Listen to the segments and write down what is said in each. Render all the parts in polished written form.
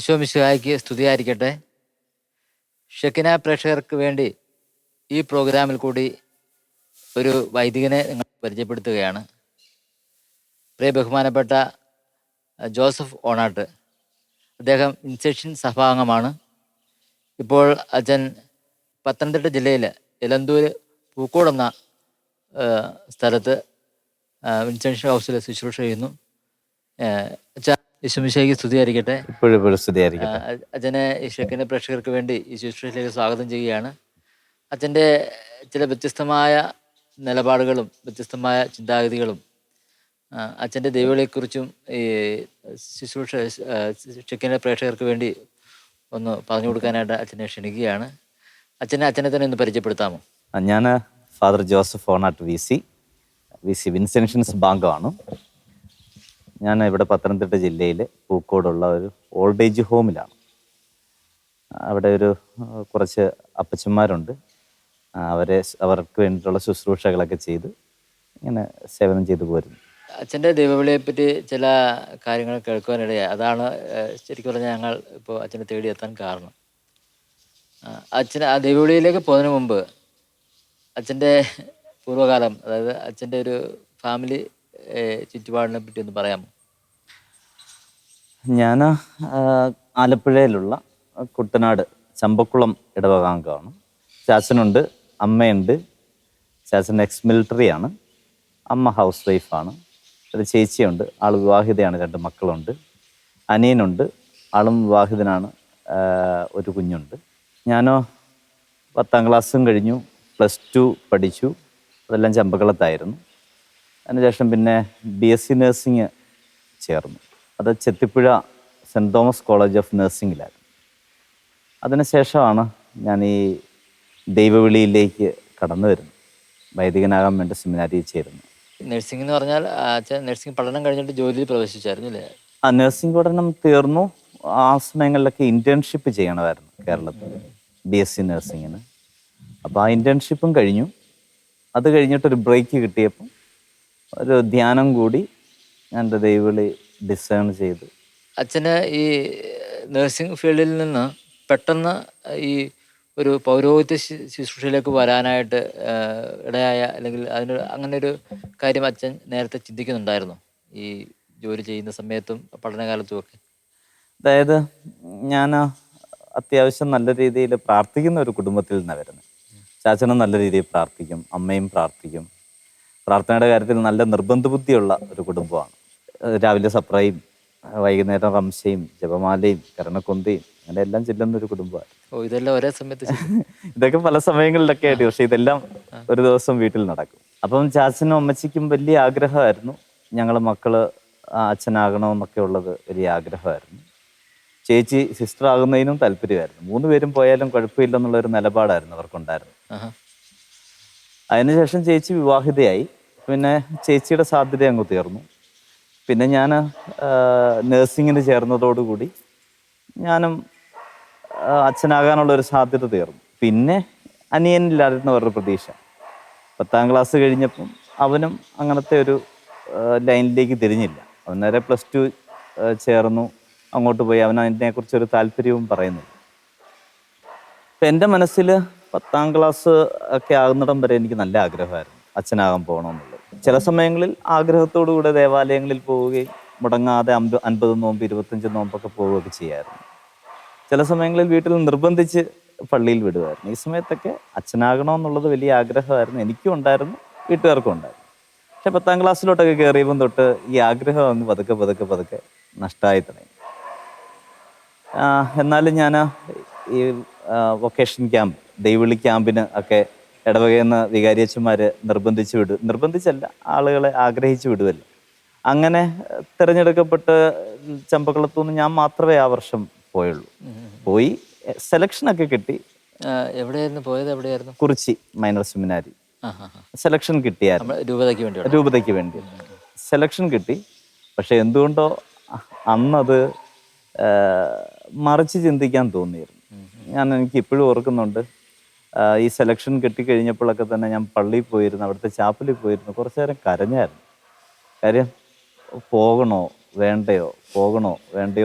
ഈശോ മിശിഹായ്ക്ക് സ്തുതിയായിരിക്കട്ടെ. ഷെക്കിന പ്രേക്ഷകർക്ക് വേണ്ടി ഈ പ്രോഗ്രാമിൽ കൂടി ഒരു വൈദികനെ നിങ്ങൾ പരിചയപ്പെടുത്തുകയാണ്. പ്രിയ ബഹുമാനപ്പെട്ട ജോസഫ് ഓണാട്ട്. അദ്ദേഹം ഇൻസെക്ഷൻ സഭാംഗമാണ്. ഇപ്പോൾ അച്ഛൻ പത്തനംതിട്ട ജില്ലയിൽ എലന്തൂർ പൂക്കോട് എന്ന സ്ഥലത്ത് ഇൻസെക്ഷൻ ഹൗസിൽ ശുശ്രൂഷ ചെയ്യുന്നു. അച്ഛാ, ഈശോമിശിഹായ്ക്ക് സ്തുതിയായിരിക്കട്ടെ. ഇപ്പോഴും സ്തുതിയായിരിക്കട്ടെ. അച്ഛനെ ഈ ഷെക്കിൻ്റെ പ്രേക്ഷകർക്ക് വേണ്ടി ഈ ശുശ്രൂഷയിലേക്ക് സ്വാഗതം ചെയ്യുകയാണ്. അച്ഛൻ്റെ ചില വ്യത്യസ്തമായ നിലപാടുകളും വ്യത്യസ്തമായ ചിന്താഗതികളും അച്ഛൻ്റെ ദൈവങ്ങളെക്കുറിച്ചും ഈ ശുശ്രൂഷ ഷെക്കിൻ്റെ പ്രേക്ഷകർക്ക് വേണ്ടി ഒന്ന് പറഞ്ഞു കൊടുക്കാനായിട്ട് അച്ഛനെ ക്ഷണിക്കുകയാണ്. അച്ഛനെ തന്നെ ഒന്ന് പരിചയപ്പെടുത്താമോ? ഞാൻ father Joseph Onatt V C വിൻസെൻഷൻസ് ബാങ്കാണ്. ഞാൻ ഇവിടെ പത്തനംതിട്ട ജില്ലയിൽ പൂക്കോടുള്ള ഒരു ഓൾഡ് ഏജ് ഹോമിലാണ്. അവിടെ കുറച്ച് അപ്പച്ചന്മാരുണ്ട്. അവർക്ക് വേണ്ടിയിട്ടുള്ള ശുശ്രൂഷകളൊക്കെ ചെയ്ത് ഇങ്ങനെ സേവനം ചെയ്തു പോരുന്നു. അച്ഛൻ്റെ ദൈവവിളിയെ പറ്റി ചില കാര്യങ്ങൾ കേൾക്കുവാനിടയായി. അതാണ് ശരിക്കും പറഞ്ഞാൽ ഞങ്ങൾ ഇപ്പോൾ അച്ഛനെ തേടിയെത്താൻ കാരണം. അച്ഛന് ആ ദൈവവിളിയിലേക്ക് പോകുന്നതിന് മുമ്പ് അച്ഛൻ്റെ പൂർവ്വകാലം, അതായത് അച്ഛൻ്റെ ഒരു ഫാമിലി ചുറ്റുപാടിനെ പറ്റി ഒന്ന് പറയാമോ? ഞാൻ ആലപ്പുഴയിലുള്ള കുട്ടനാട് ചമ്പക്കുളം ഇടവകാംഗമാണ്. ചാച്ചനുണ്ട്, അമ്മയുണ്ട്. ചാച്ചൻ എക്സ് മിലിറ്ററിയാണ്, അമ്മ ഹൗസ് വൈഫാണ്. ഒരു ചേച്ചിയുണ്ട്, ആൾ വിവാഹിതയാണ്, 2 മക്കളുണ്ട്. അനിയനുണ്ട്, ആളും വിവാഹിതനാണ്, ഒരു കുഞ്ഞുണ്ട്. ഞാനോ 10ാം ക്ലാസ്സും കഴിഞ്ഞു, +2 പഠിച്ചു. അതെല്ലാം ചമ്പക്കുളത്തായിരുന്നു. അതിനുശേഷം പിന്നെ BSc നഴ്സിംഗ് ചേർന്നു. അത് Chethipuzha saint Thomas college of നഴ്സിംഗിലായിരുന്നു. അതിനുശേഷമാണ് ഞാൻ ഈ ദൈവവിളിയിലേക്ക് കടന്നു വരുന്നത്. വൈദികനാകാൻ വേണ്ടി സെമിനാരിയിൽ ചേരുന്നു. നഴ്സിംഗ് എന്ന് പറഞ്ഞാൽ അച്ഛൻ നഴ്സിംഗ് പഠനം കഴിഞ്ഞിട്ട് ജോലിയിൽ പ്രവേശിച്ചായിരുന്നു അല്ലേ? ആ, നഴ്സിംഗ് പഠനം തീർന്നു. ആ സമയങ്ങളിലൊക്കെ ഇൻറ്റേൺഷിപ്പ് ചെയ്യണമായിരുന്നു കേരളത്തിൽ BSc നഴ്സിങ്ങിന്. അപ്പോൾ ആ ഇൻറ്റേൺഷിപ്പും കഴിഞ്ഞു. അത് കഴിഞ്ഞിട്ടൊരു ബ്രേക്ക് കിട്ടിയപ്പം ഒരു ധ്യാനം കൂടി ഞാൻ എൻ്റെ ദൈവവിളി ഡിസേൺ ചെയ്ത്. അച്ഛന് ഈ നഴ്സിംഗ് ഫീൽഡിൽ നിന്ന് പെട്ടെന്ന് ഈ ഒരു പൗരോഹിത്യ ശുശ്രൂഷയിലേക്ക് വരാനായിട്ട് ഇടയായ, അല്ലെങ്കിൽ അങ്ങനെ ഒരു കാര്യം അച്ഛൻ നേരത്തെ ചിന്തിക്കുന്നുണ്ടായിരുന്നു ഈ ജോലി ചെയ്യുന്ന സമയത്തും പഠനകാലത്തും ഒക്കെ? അതായത് ഞാൻ അത്യാവശ്യം നല്ല രീതിയിൽ പ്രാർത്ഥിക്കുന്ന ഒരു കുടുംബത്തിൽ നിന്നാണ് വരുന്നത്. ചാച്ചനും നല്ല രീതിയിൽ പ്രാർത്ഥിക്കും, അമ്മയും പ്രാർത്ഥിക്കും. പ്രാർത്ഥനയുടെ കാര്യത്തിൽ നല്ല നിർബന്ധ ബുദ്ധിയുള്ള ഒരു കുടുംബമാണ്. രാവിലെ സപ്രയും വൈകുന്നേരം റംശയും ജപമാലയും കരണക്കൊന്തയും അങ്ങനെ എല്ലാം ചെല്ലുന്ന ഒരു കുടുംബമാണ്. ഇതെല്ലാം ഒരേ സമയത്ത് ഇതൊക്കെ പല സമയങ്ങളിലൊക്കെ ആയിട്ട്, പക്ഷെ ഇതെല്ലാം ഒരു ദിവസം വീട്ടിൽ നടക്കും. അപ്പം ചാച്ചനും അമ്മച്ചിക്കും വലിയ ആഗ്രഹമായിരുന്നു ഞങ്ങൾ മക്കള് അച്ഛനാകണമെന്നൊക്കെ ഉള്ളത് വലിയ ആഗ്രഹമായിരുന്നു. ചേച്ചി സിസ്റ്റർ ആകുന്നതിനും താല്പര്യമായിരുന്നു. 3 പേരും പോയാലും കുഴപ്പമില്ലെന്നുള്ളൊരു നിലപാടായിരുന്നു അവർക്കുണ്ടായിരുന്നു. അതിനുശേഷം ചേച്ചി വിവാഹിതയായി. പിന്നെ ചേച്ചിയുടെ സാധ്യത അങ്ങ് തീർന്നു. പിന്നെ ഞാൻ നഴ്സിങ്ങിന് ചേർന്നതോടുകൂടി ഞാനും അച്ഛനാകാനുള്ളൊരു സാധ്യത തീർന്നു. പിന്നെ അനിയനില്ലായിരുന്ന ഒരു പ്രതീക്ഷ. 10ാം ക്ലാസ് കഴിഞ്ഞപ്പം അവനും അങ്ങനത്തെ ഒരു ലൈനിലേക്ക് തിരിഞ്ഞില്ല. അവൻ നേരെ +2 ചേർന്നു, അങ്ങോട്ട് പോയി. അവൻ അതിനെക്കുറിച്ചൊരു താല്പര്യവും പറയുന്നില്ല. ഇപ്പം എൻ്റെ മനസ്സിൽ 10ാം ക്ലാസ് ഒക്കെ ആകുന്നിടം വരെ എനിക്ക് നല്ല ആഗ്രഹമായിരുന്നു അച്ഛനാകാൻ പോകണമെന്നുള്ളത്. ചില സമയങ്ങളിൽ ആഗ്രഹത്തോടുകൂടെ ദേവാലയങ്ങളിൽ പോവുകയും മുടങ്ങാതെ 50 നോമ്പ് 25 നോമ്പൊക്കെ പോവുകയൊക്കെ ചെയ്യായിരുന്നു. ചില സമയങ്ങളിൽ വീട്ടിൽ നിർബന്ധിച്ച് പള്ളിയിൽ വിടുമായിരുന്നു. ഈ സമയത്തൊക്കെ അച്ഛനാകണമെന്നുള്ളത് വലിയ ആഗ്രഹമായിരുന്നു. എനിക്കും ഉണ്ടായിരുന്നു, വീട്ടുകാർക്കും ഉണ്ടായിരുന്നു. പക്ഷെ 10ാം ക്ലാസ്സിലോട്ടൊക്കെ കയറിയപ്പം തൊട്ട് ഈ ആഗ്രഹം അങ്ങ് പതുക്കെ നഷ്ടമായി തുടങ്ങി. എന്നാലും ഞാൻ ഈ വൊക്കേഷൻ ക്യാമ്പ്, ദൈവവിളി ക്യാമ്പിന് ഒക്കെ ഇടവകയെന്ന് വികാരിയച്ഛന്മാർ നിർബന്ധിച്ചല്ല, ആളുകളെ ആഗ്രഹിച്ച് വിടുമല്ലോ. അങ്ങനെ തിരഞ്ഞെടുക്കപ്പെട്ട് ചമ്പക്കുളത്തുനിന്ന് ഞാൻ മാത്രമേ ആ വർഷം പോയി സെലക്ഷനൊക്കെ കിട്ടി. എവിടെയായിരുന്നു പോയത്? എവിടെയായിരുന്നു? Kurichi minor seminary. സെലക്ഷൻ കിട്ടിയായിരുന്നു, രൂപതയ്ക്ക് വേണ്ടി സെലക്ഷൻ കിട്ടി. പക്ഷെ എന്തുകൊണ്ടോ അന്നത് മറിച്ച് ചിന്തിക്കാൻ തോന്നിയിരുന്നു. എനിക്ക് ഇപ്പോഴും ഓർക്കുന്നുണ്ട്, ഈ സെലക്ഷൻ കിട്ടിക്കഴിഞ്ഞപ്പോഴൊക്കെ തന്നെ ഞാൻ പള്ളിയിൽ പോയിരുന്നു, അവിടുത്തെ ചാപ്പലിൽ പോയിരുന്നു, കുറച്ചു നേരം കരഞ്ഞായിരുന്നു. കാര്യം പോകണോ വേണ്ടയോ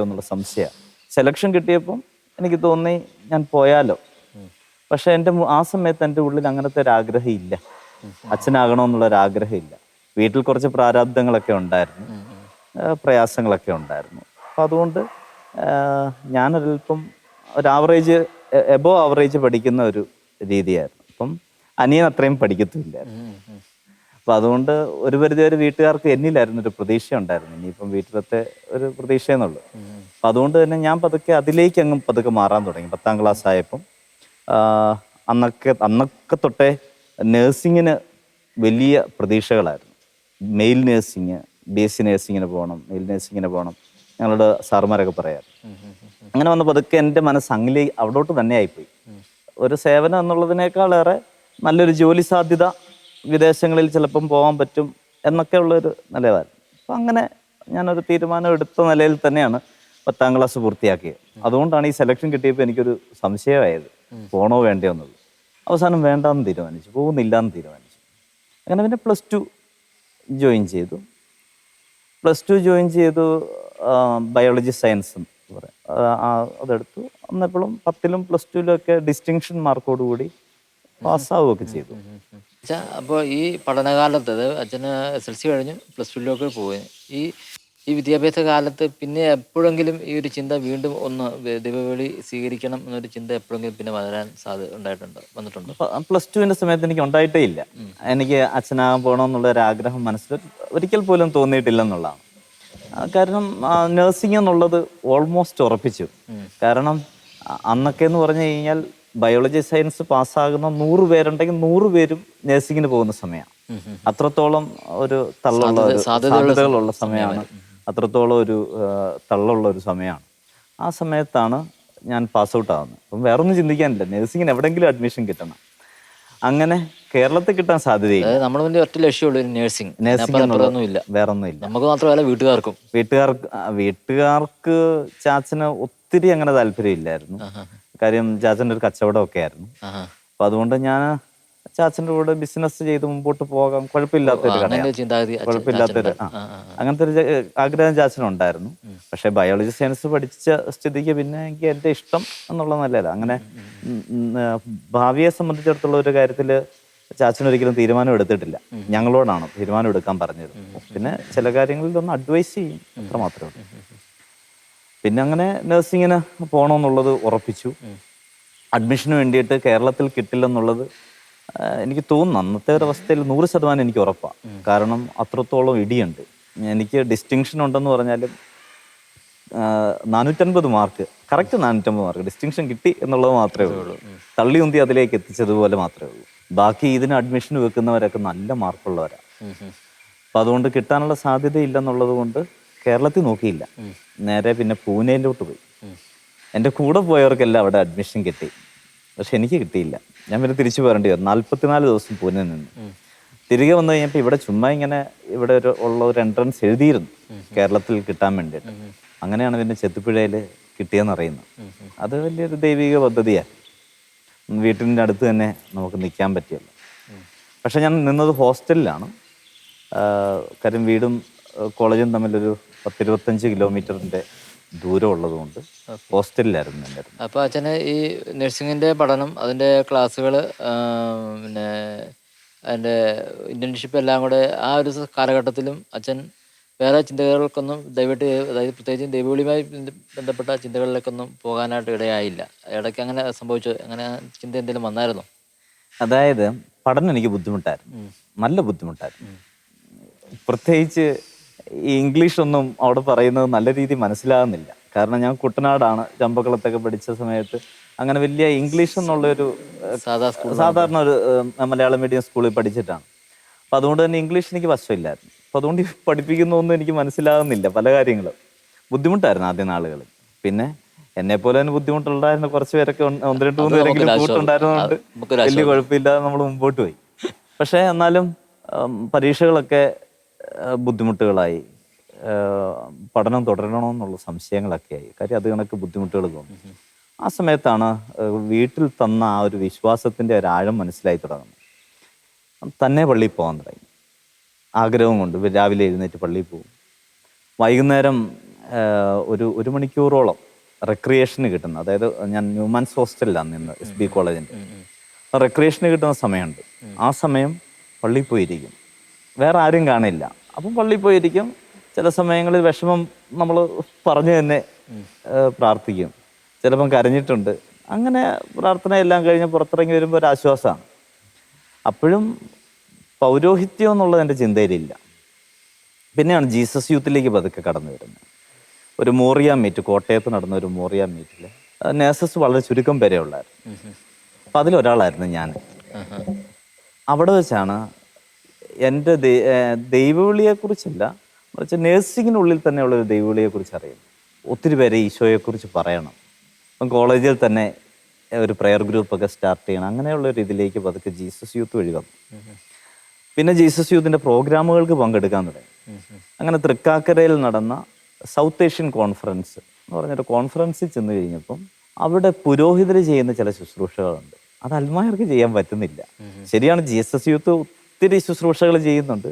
എന്നുള്ള സംശയമാണ്. സെലക്ഷൻ കിട്ടിയപ്പം എനിക്ക് തോന്നി ഞാൻ പോയാലോ. പക്ഷെ ആ സമയത്ത് എൻ്റെ ഉള്ളിൽ അങ്ങനത്തെ ഒരു ആഗ്രഹം ഇല്ല, അച്ഛനാകണമെന്നുള്ളൊരാഗ്രഹം ഇല്ല. വീട്ടിൽ കുറച്ച് പ്രാരാബ്ദങ്ങളൊക്കെ ഉണ്ടായിരുന്നു, പ്രയാസങ്ങളൊക്കെ ഉണ്ടായിരുന്നു. അപ്പം അതുകൊണ്ട് ഞാനൊരൽപ്പം ഒരു ആവറേജ്, എബോ ആവറേജ് പഠിക്കുന്ന ഒരു രീതിയായിരുന്നു. അപ്പം അനിയൻ അത്രയും പഠിക്കത്തില്ല. അപ്പം അതുകൊണ്ട് ഒരു പരിധി വരെ വീട്ടുകാർക്ക് എന്നിലായിരുന്നു ഒരു പ്രതീക്ഷ ഉണ്ടായിരുന്നു, ഇനിയിപ്പം വീട്ടിലത്തെ ഒരു പ്രതീക്ഷ എന്നുള്ളത്. അപ്പം അതുകൊണ്ട് തന്നെ ഞാൻ പതുക്കെ അതിലേക്ക് അങ്ങ് പതുക്കെ മാറാൻ തുടങ്ങി. 10ാം ക്ലാസ് ആയപ്പം അന്നൊക്കെ തൊട്ടേ നേഴ്സിങ്ങിന് വലിയ പ്രതീക്ഷകളായിരുന്നു. മെയിൽ നേഴ്സിങ്, BSc നേഴ്സിങ്ങിന് പോകണം, മെയിൽ നേഴ്സിങ്ങിന് പോകണം, ഞങ്ങളുടെ സാറുമാരൊക്കെ പറയാറ്. അങ്ങനെ വന്ന് പതുക്കെ എൻ്റെ മനസ്സ് അവിടോട്ട് തന്നെ ആയിപ്പോയി. ഒരു സേവനം എന്നുള്ളതിനേക്കാളേറെ നല്ലൊരു ജോലി സാധ്യത, വിദേശങ്ങളിൽ ചിലപ്പം പോകാൻ പറ്റും എന്നൊക്കെ ഉള്ളൊരു നിലവാരം. അപ്പം അങ്ങനെ ഞാനൊരു തീരുമാനം എടുത്ത നിലയിൽ തന്നെയാണ് 10ാം ക്ലാസ് പൂർത്തിയാക്കിയത്. അതുകൊണ്ടാണ് ഈ സെലക്ഷൻ കിട്ടിയപ്പോൾ എനിക്കൊരു സംശയമായത്, പോകണോ വേണ്ടയോ എന്നുള്ളത്. അവസാനം വേണ്ടാന്ന് തീരുമാനിച്ചു, പോകുന്നില്ല എന്ന് തീരുമാനിച്ചു. അങ്ങനെ പിന്നെ +2 ജോയിൻ ചെയ്തു. +2 ജോയിൻ ചെയ്തു, ബയോളജി സയൻസും പറയാം, അതെടുത്തു. അന്നെപ്പോഴും 10ലും +2ലും ഒക്കെ ഡിസ്റ്റിങ്ഷൻ മാർക്കോടുകൂടി പാസ്സാവുകയൊക്കെ ചെയ്തു. അപ്പോൾ ഈ പഠനകാലത്ത് അച്ഛന് SLC കഴിഞ്ഞ് +2ലേക്ക് പോയി. ഈ വിദ്യാഭ്യാസ കാലത്ത് പിന്നെ എപ്പോഴെങ്കിലും ഈ ഒരു ചിന്ത വീണ്ടും ഒന്ന് ദൈവവിളി സ്വീകരിക്കണം എന്നൊരു ചിന്ത എപ്പോഴെങ്കിലും പിന്നെ വരാൻ വന്നിട്ടുണ്ടോ? +2വിൻ്റെ സമയത്ത് എനിക്ക് ഉണ്ടായിട്ടേ ഇല്ല. എനിക്ക് അച്ഛനാകാൻ പോകണമെന്നുള്ള ഒരു ആഗ്രഹം മനസ്സിൽ ഒരിക്കൽ പോലും തോന്നിയിട്ടില്ലെന്നുള്ളതാണ്. കാരണം നഴ്സിംഗ് എന്നുള്ളത് ഓൾമോസ്റ്റ് ഉറപ്പിച്ചു. കാരണം അന്നൊക്കെ എന്ന് പറഞ്ഞു കഴിഞ്ഞാൽ ബയോളജി സയൻസ് പാസ്സാകുന്ന 100 പേരുണ്ടെങ്കിൽ 100 പേരും നഴ്സിങ്ങിന് പോകുന്ന സമയമാണ്. അത്രത്തോളം ഒരു സാധ്യതകളുള്ള സമയമാണ്, അത്രത്തോളം ഒരു തള്ളുള്ള ഒരു സമയമാണ്. ആ സമയത്താണ് ഞാൻ പാസ് ഔട്ട് ആവുന്നത്. അപ്പം വേറൊന്നും ചിന്തിക്കാനില്ല, നഴ്സിങ്ങിന് എവിടെയെങ്കിലും അഡ്മിഷൻ കിട്ടണം. അങ്ങനെ കേരളത്തിൽ കിട്ടാൻ സാധ്യതയില്ല. നമ്മുടെ മുന്നിൽ ഒറ്റ ലക്ഷ്യമുള്ളൂ, നഴ്സിംഗ്. വേറൊന്നുമില്ല. നമുക്ക് മാത്രമല്ല, വീട്ടുകാർക്ക് ചാച്ചന് ഒത്തിരി അങ്ങനെ താല്പര്യമില്ലായിരുന്നു. കാര്യം ചാച്ചൻ്റെ ഒരു കച്ചവടമൊക്കെ ആയിരുന്നു. അപ്പം അതുകൊണ്ട് ഞാൻ ചാച്ചൻ്റെ കൂടെ ബിസിനസ് ചെയ്ത് മുമ്പോട്ട് പോകാം, കുഴപ്പമില്ലാത്തൊരു കടയാണ്, കുഴപ്പമില്ലാത്തൊരു അങ്ങനത്തെ ഒരു ആഗ്രഹം ചാച്ചനുണ്ടായിരുന്നു. പക്ഷെ ബയോളജി സയൻസ് പഠിച്ച സ്ഥിതിക്ക് പിന്നെ എനിക്ക് എൻ്റെ ഇഷ്ടം എന്നുള്ള നല്ലതല്ല. അങ്ങനെ ഭാവിയെ സംബന്ധിച്ചിടത്തോളം ഒരു കാര്യത്തിൽ ചാച്ചനൊരിക്കലും തീരുമാനം എടുത്തിട്ടില്ല, ഞങ്ങളോടാണ് തീരുമാനം എടുക്കാൻ പറഞ്ഞത്. പിന്നെ ചില കാര്യങ്ങളിലൊന്ന് അഡ്വൈസ് ചെയ്യും, അത്ര മാത്രമേ ഉള്ളൂ. പിന്നെ അങ്ങനെ നഴ്സിങ്ങിന് പോകണമെന്നുള്ളത് ഉറപ്പിച്ചു. അഡ്മിഷന് വേണ്ടിയിട്ട് കേരളത്തിൽ കിട്ടില്ലെന്നുള്ളത് എനിക്ക് തോന്നുന്നു അന്നത്തെ ഒരു അവസ്ഥയിൽ 100% എനിക്ക് ഉറപ്പാണ്. കാരണം അത്രത്തോളം ഇടിയുണ്ട്. എനിക്ക് ഡിസ്റ്റിങ്ഷൻ ഉണ്ടെന്ന് പറഞ്ഞാലും 450 മാർക്ക്, കറക്റ്റ് 450 മാർക്ക് ഡിസ്റ്റിങ്ഷൻ കിട്ടി എന്നുള്ളത് മാത്രമേ ഉള്ളൂ. തള്ളി ഉന്തി അതിലേക്ക് എത്തിച്ചതുപോലെ മാത്രമേ ഉള്ളൂ. ബാക്കി ഇതിന് അഡ്മിഷൻ വെക്കുന്നവരൊക്കെ നല്ല മാർക്കുള്ളവരാണ്. അപ്പം അതുകൊണ്ട് കിട്ടാനുള്ള സാധ്യതയില്ലെന്നുള്ളത് കൊണ്ട് കേരളത്തിൽ നോക്കിയില്ല, നേരെ പിന്നെ പൂനെയിലോട്ട് പോയി. എൻ്റെ കൂടെ പോയവർക്കെല്ലാം അവിടെ അഡ്മിഷൻ കിട്ടി, പക്ഷെ എനിക്ക് കിട്ടിയില്ല. ഞാൻ പിന്നെ തിരിച്ചു പോരേണ്ടി വരും. 44 ദിവസം പൂനെ നിന്ന് തിരികെ വന്നു കഴിഞ്ഞപ്പോൾ ഇവിടെ ചുമ്മാ ഇങ്ങനെ ഇവിടെ ഉള്ള ഒരു എൻട്രൻസ് എഴുതിയിരുന്നു കേരളത്തിൽ കിട്ടാൻ വേണ്ടിയിട്ട്. അങ്ങനെയാണ് പിന്നെ ചെത്തുപുഴയിൽ കിട്ടിയെന്ന് അറിയുന്നത്. അത് വലിയൊരു ദൈവിക പദ്ധതിയാണ്. വീട്ടിൻ്റെ അടുത്ത് തന്നെ നമുക്ക് നിൽക്കാൻ പറ്റിയല്ലോ. പക്ഷെ ഞാൻ നിന്നത് ഹോസ്റ്റലിലാണ്. കാര്യം വീടും കോളേജും തമ്മിലൊരു 10-25 കിലോമീറ്ററിൻ്റെ ദൂരം ഉള്ളതുകൊണ്ട് ഹോസ്റ്റലിലായിരുന്നു എൻ്റെ. അപ്പോൾ അച്ഛന് ഈ നഴ്സിങ്ങിൻ്റെ പഠനം, അതിൻ്റെ ക്ലാസ്സുകൾ, പിന്നെ അതിൻ്റെ ഇൻറ്റേൺഷിപ്പ് എല്ലാം കൂടെ ആ ഒരു കാലഘട്ടത്തിലും അച്ഛൻ വേറെ ചിന്തകൾക്കൊന്നും അതായത് പ്രത്യേകിച്ചും ദൈവവിളിയുമായി ബന്ധപ്പെട്ട ചിന്തകളിലേക്കൊന്നും പോകാനായിട്ട് ഇടയായില്ല. ഇടയ്ക്ക് അങ്ങനെ സംഭവിച്ചു? അങ്ങനെ ചിന്ത എന്തെങ്കിലും വന്നായിരുന്നോ? അതായത് പഠനം എനിക്ക് ബുദ്ധിമുട്ടായിരുന്നു, നല്ല ബുദ്ധിമുട്ടായിരുന്നു. പ്രത്യേകിച്ച് ഈ ഇംഗ്ലീഷൊന്നും അവിടെ പറയുന്നത് നല്ല രീതിയിൽ മനസ്സിലാകുന്നില്ല. കാരണം ഞാൻ കുട്ടനാടാണ്, ചമ്പക്കുളത്തൊക്കെ പഠിച്ച സമയത്ത് അങ്ങനെ വലിയ ഇംഗ്ലീഷ് എന്നുള്ളൊരു സാധാരണ ഒരു മലയാളം മീഡിയം സ്കൂളിൽ പഠിച്ചിട്ടാണ്. അപ്പം അതുകൊണ്ട് തന്നെ ഇംഗ്ലീഷ് എനിക്ക് വശമില്ലായിരുന്നു. അപ്പം അതുകൊണ്ട് പഠിപ്പിക്കുന്നതൊന്നും എനിക്ക് മനസ്സിലാകുന്നില്ല. പല കാര്യങ്ങളും ബുദ്ധിമുട്ടായിരുന്നു ആദ്യ നാളുകളിൽ. പിന്നെ എന്നെപ്പോലെ തന്നെ ബുദ്ധിമുട്ടുണ്ടായിരുന്ന കുറച്ച് പേരൊക്കെ 1-2-3 പേരെങ്കിലും കൂട്ടുണ്ടായിരുന്നതുകൊണ്ട് വലിയ കുഴപ്പമില്ലാതെ നമ്മൾ മുമ്പോട്ട് പോയി. പക്ഷേ എന്നാലും പരീക്ഷകളൊക്കെ ബുദ്ധിമുട്ടുകളായി, പഠനം തുടരണമെന്നുള്ള സംശയങ്ങളൊക്കെ ആയി. കാര്യം അത് കണക്ക് ബുദ്ധിമുട്ടുകൾ തോന്നി. ആ സമയത്താണ് വീട്ടിൽ തന്ന ആ ഒരു വിശ്വാസത്തിൻ്റെ ഒരു ആഴം മനസ്സിലായി തുടങ്ങുന്നത്. തന്നെ പള്ളിയിൽ പോകാൻ തുടങ്ങി, ആഗ്രഹം കൊണ്ട്. രാവിലെ എഴുന്നേറ്റ് പള്ളിയിൽ പോകും. വൈകുന്നേരം ഒരു മണിക്കൂറോളം റെക്രിയേഷന് കിട്ടുന്ന, അതായത് ഞാൻ ന്യൂമാൻസ് ഹോസ്റ്റലിലാണ് നിന്ന് SB കോളേജിൻ്റെ. റെക്രിയേഷന് കിട്ടുന്ന സമയമുണ്ട്. ആ സമയം പള്ളിയിൽ പോയിരിക്കും, വേറെ ആരും കാണില്ല. അപ്പം പള്ളിയിൽ പോയിരിക്കും. ചില സമയങ്ങളിൽ വിഷമം നമ്മൾ പറഞ്ഞു തന്നെ പ്രാർത്ഥിക്കും. ചിലപ്പം കരഞ്ഞിട്ടുണ്ട്. അങ്ങനെ പ്രാർത്ഥന എല്ലാം കഴിഞ്ഞ് പുറത്തിറങ്ങി വരുമ്പോൾ ഒരു ആശ്വാസമാണ്. അപ്പോഴും പൗരോഹിത്യം എന്നുള്ളത് എൻ്റെ ചിന്തയിലില്ല. പിന്നെയാണ് ജീസസ് യൂത്തിലേക്ക് പതുക്കെ കടന്നു വരുന്നത്. ഒരു മോറിയ മീറ്റ്, കോട്ടയത്ത് നടന്ന ഒരു മോറിയ മീറ്റിൽ നേഴ്സസ് വളരെ ചുരുക്കം പേരെ ഉള്ളായിരുന്നു. അപ്പം അതിലൊരാളായിരുന്നു ഞാൻ. അവിടെ വെച്ചാണ് എൻ്റെ ദൈവവിളിയെക്കുറിച്ചല്ല, മറിച്ച് നേഴ്സിങ്ങിനുള്ളിൽ തന്നെയുള്ളൊരു ദൈവവിളിയെക്കുറിച്ച് അറിയുന്നു. ഒത്തിരി പേരെ ഈശോയെക്കുറിച്ച് പറയണം. അപ്പം കോളേജിൽ തന്നെ ഒരു പ്രെയർ ഗ്രൂപ്പൊക്കെ സ്റ്റാർട്ട് ചെയ്യണം. അങ്ങനെയുള്ള ഒരു ഇതിലേക്ക് പതുക്കെ ജീസസ് യൂത്ത് വഴി വന്നു. പിന്നെ ജീസസ് യൂത്തിൻ്റെ പ്രോഗ്രാമുകൾക്ക് പങ്കെടുക്കാൻ തുടങ്ങി. അങ്ങനെ തൃക്കാക്കരയിൽ നടന്ന സൗത്ത് ഏഷ്യൻ കോൺഫറൻസ് എന്ന് പറഞ്ഞൊരു കോൺഫറൻസിൽ ചെന്ന് കഴിഞ്ഞപ്പം അവിടെ പുരോഹിതർ ചെയ്യുന്ന ചില ശുശ്രൂഷകളുണ്ട്. അത് അൽമായർക്ക് ചെയ്യാൻ പറ്റുന്നില്ല. ശരിയാണ്, ജീസസ് യൂത്ത് ഒത്തിരി ശുശ്രൂഷകൾ ചെയ്യുന്നുണ്ട്.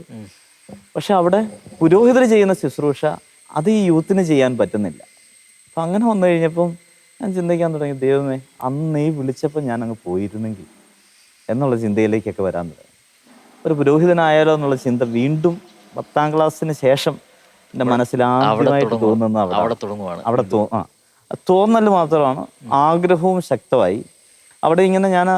പക്ഷെ അവിടെ പുരോഹിതർ ചെയ്യുന്ന ശുശ്രൂഷ അത് ഈ യൂത്തിന് ചെയ്യാൻ പറ്റുന്നില്ല. അപ്പം അങ്ങനെ വന്നു കഴിഞ്ഞപ്പം ഞാൻ ചിന്തിക്കാൻ തുടങ്ങി, ദൈവമേ, അന്ന് നീ വിളിച്ചപ്പോൾ ഞാൻ അങ്ങ് പോയിരുന്നെങ്കിൽ എന്നുള്ള ചിന്തയിലേക്കൊക്കെ വരാൻ തുടങ്ങി. ഒരു പുരോഹിതനായാലോ എന്നുള്ള ചിന്ത വീണ്ടും 10ാം ക്ലാസ്സിന് ശേഷം എൻ്റെ മനസ്സിൽ ആദ്യമായിട്ട് തോന്നുന്ന അവിടെ തോന്നൽ മാത്രമാണ്. ആഗ്രഹവും ശക്തമായി. അവിടെ ഇങ്ങനെ ഞാൻ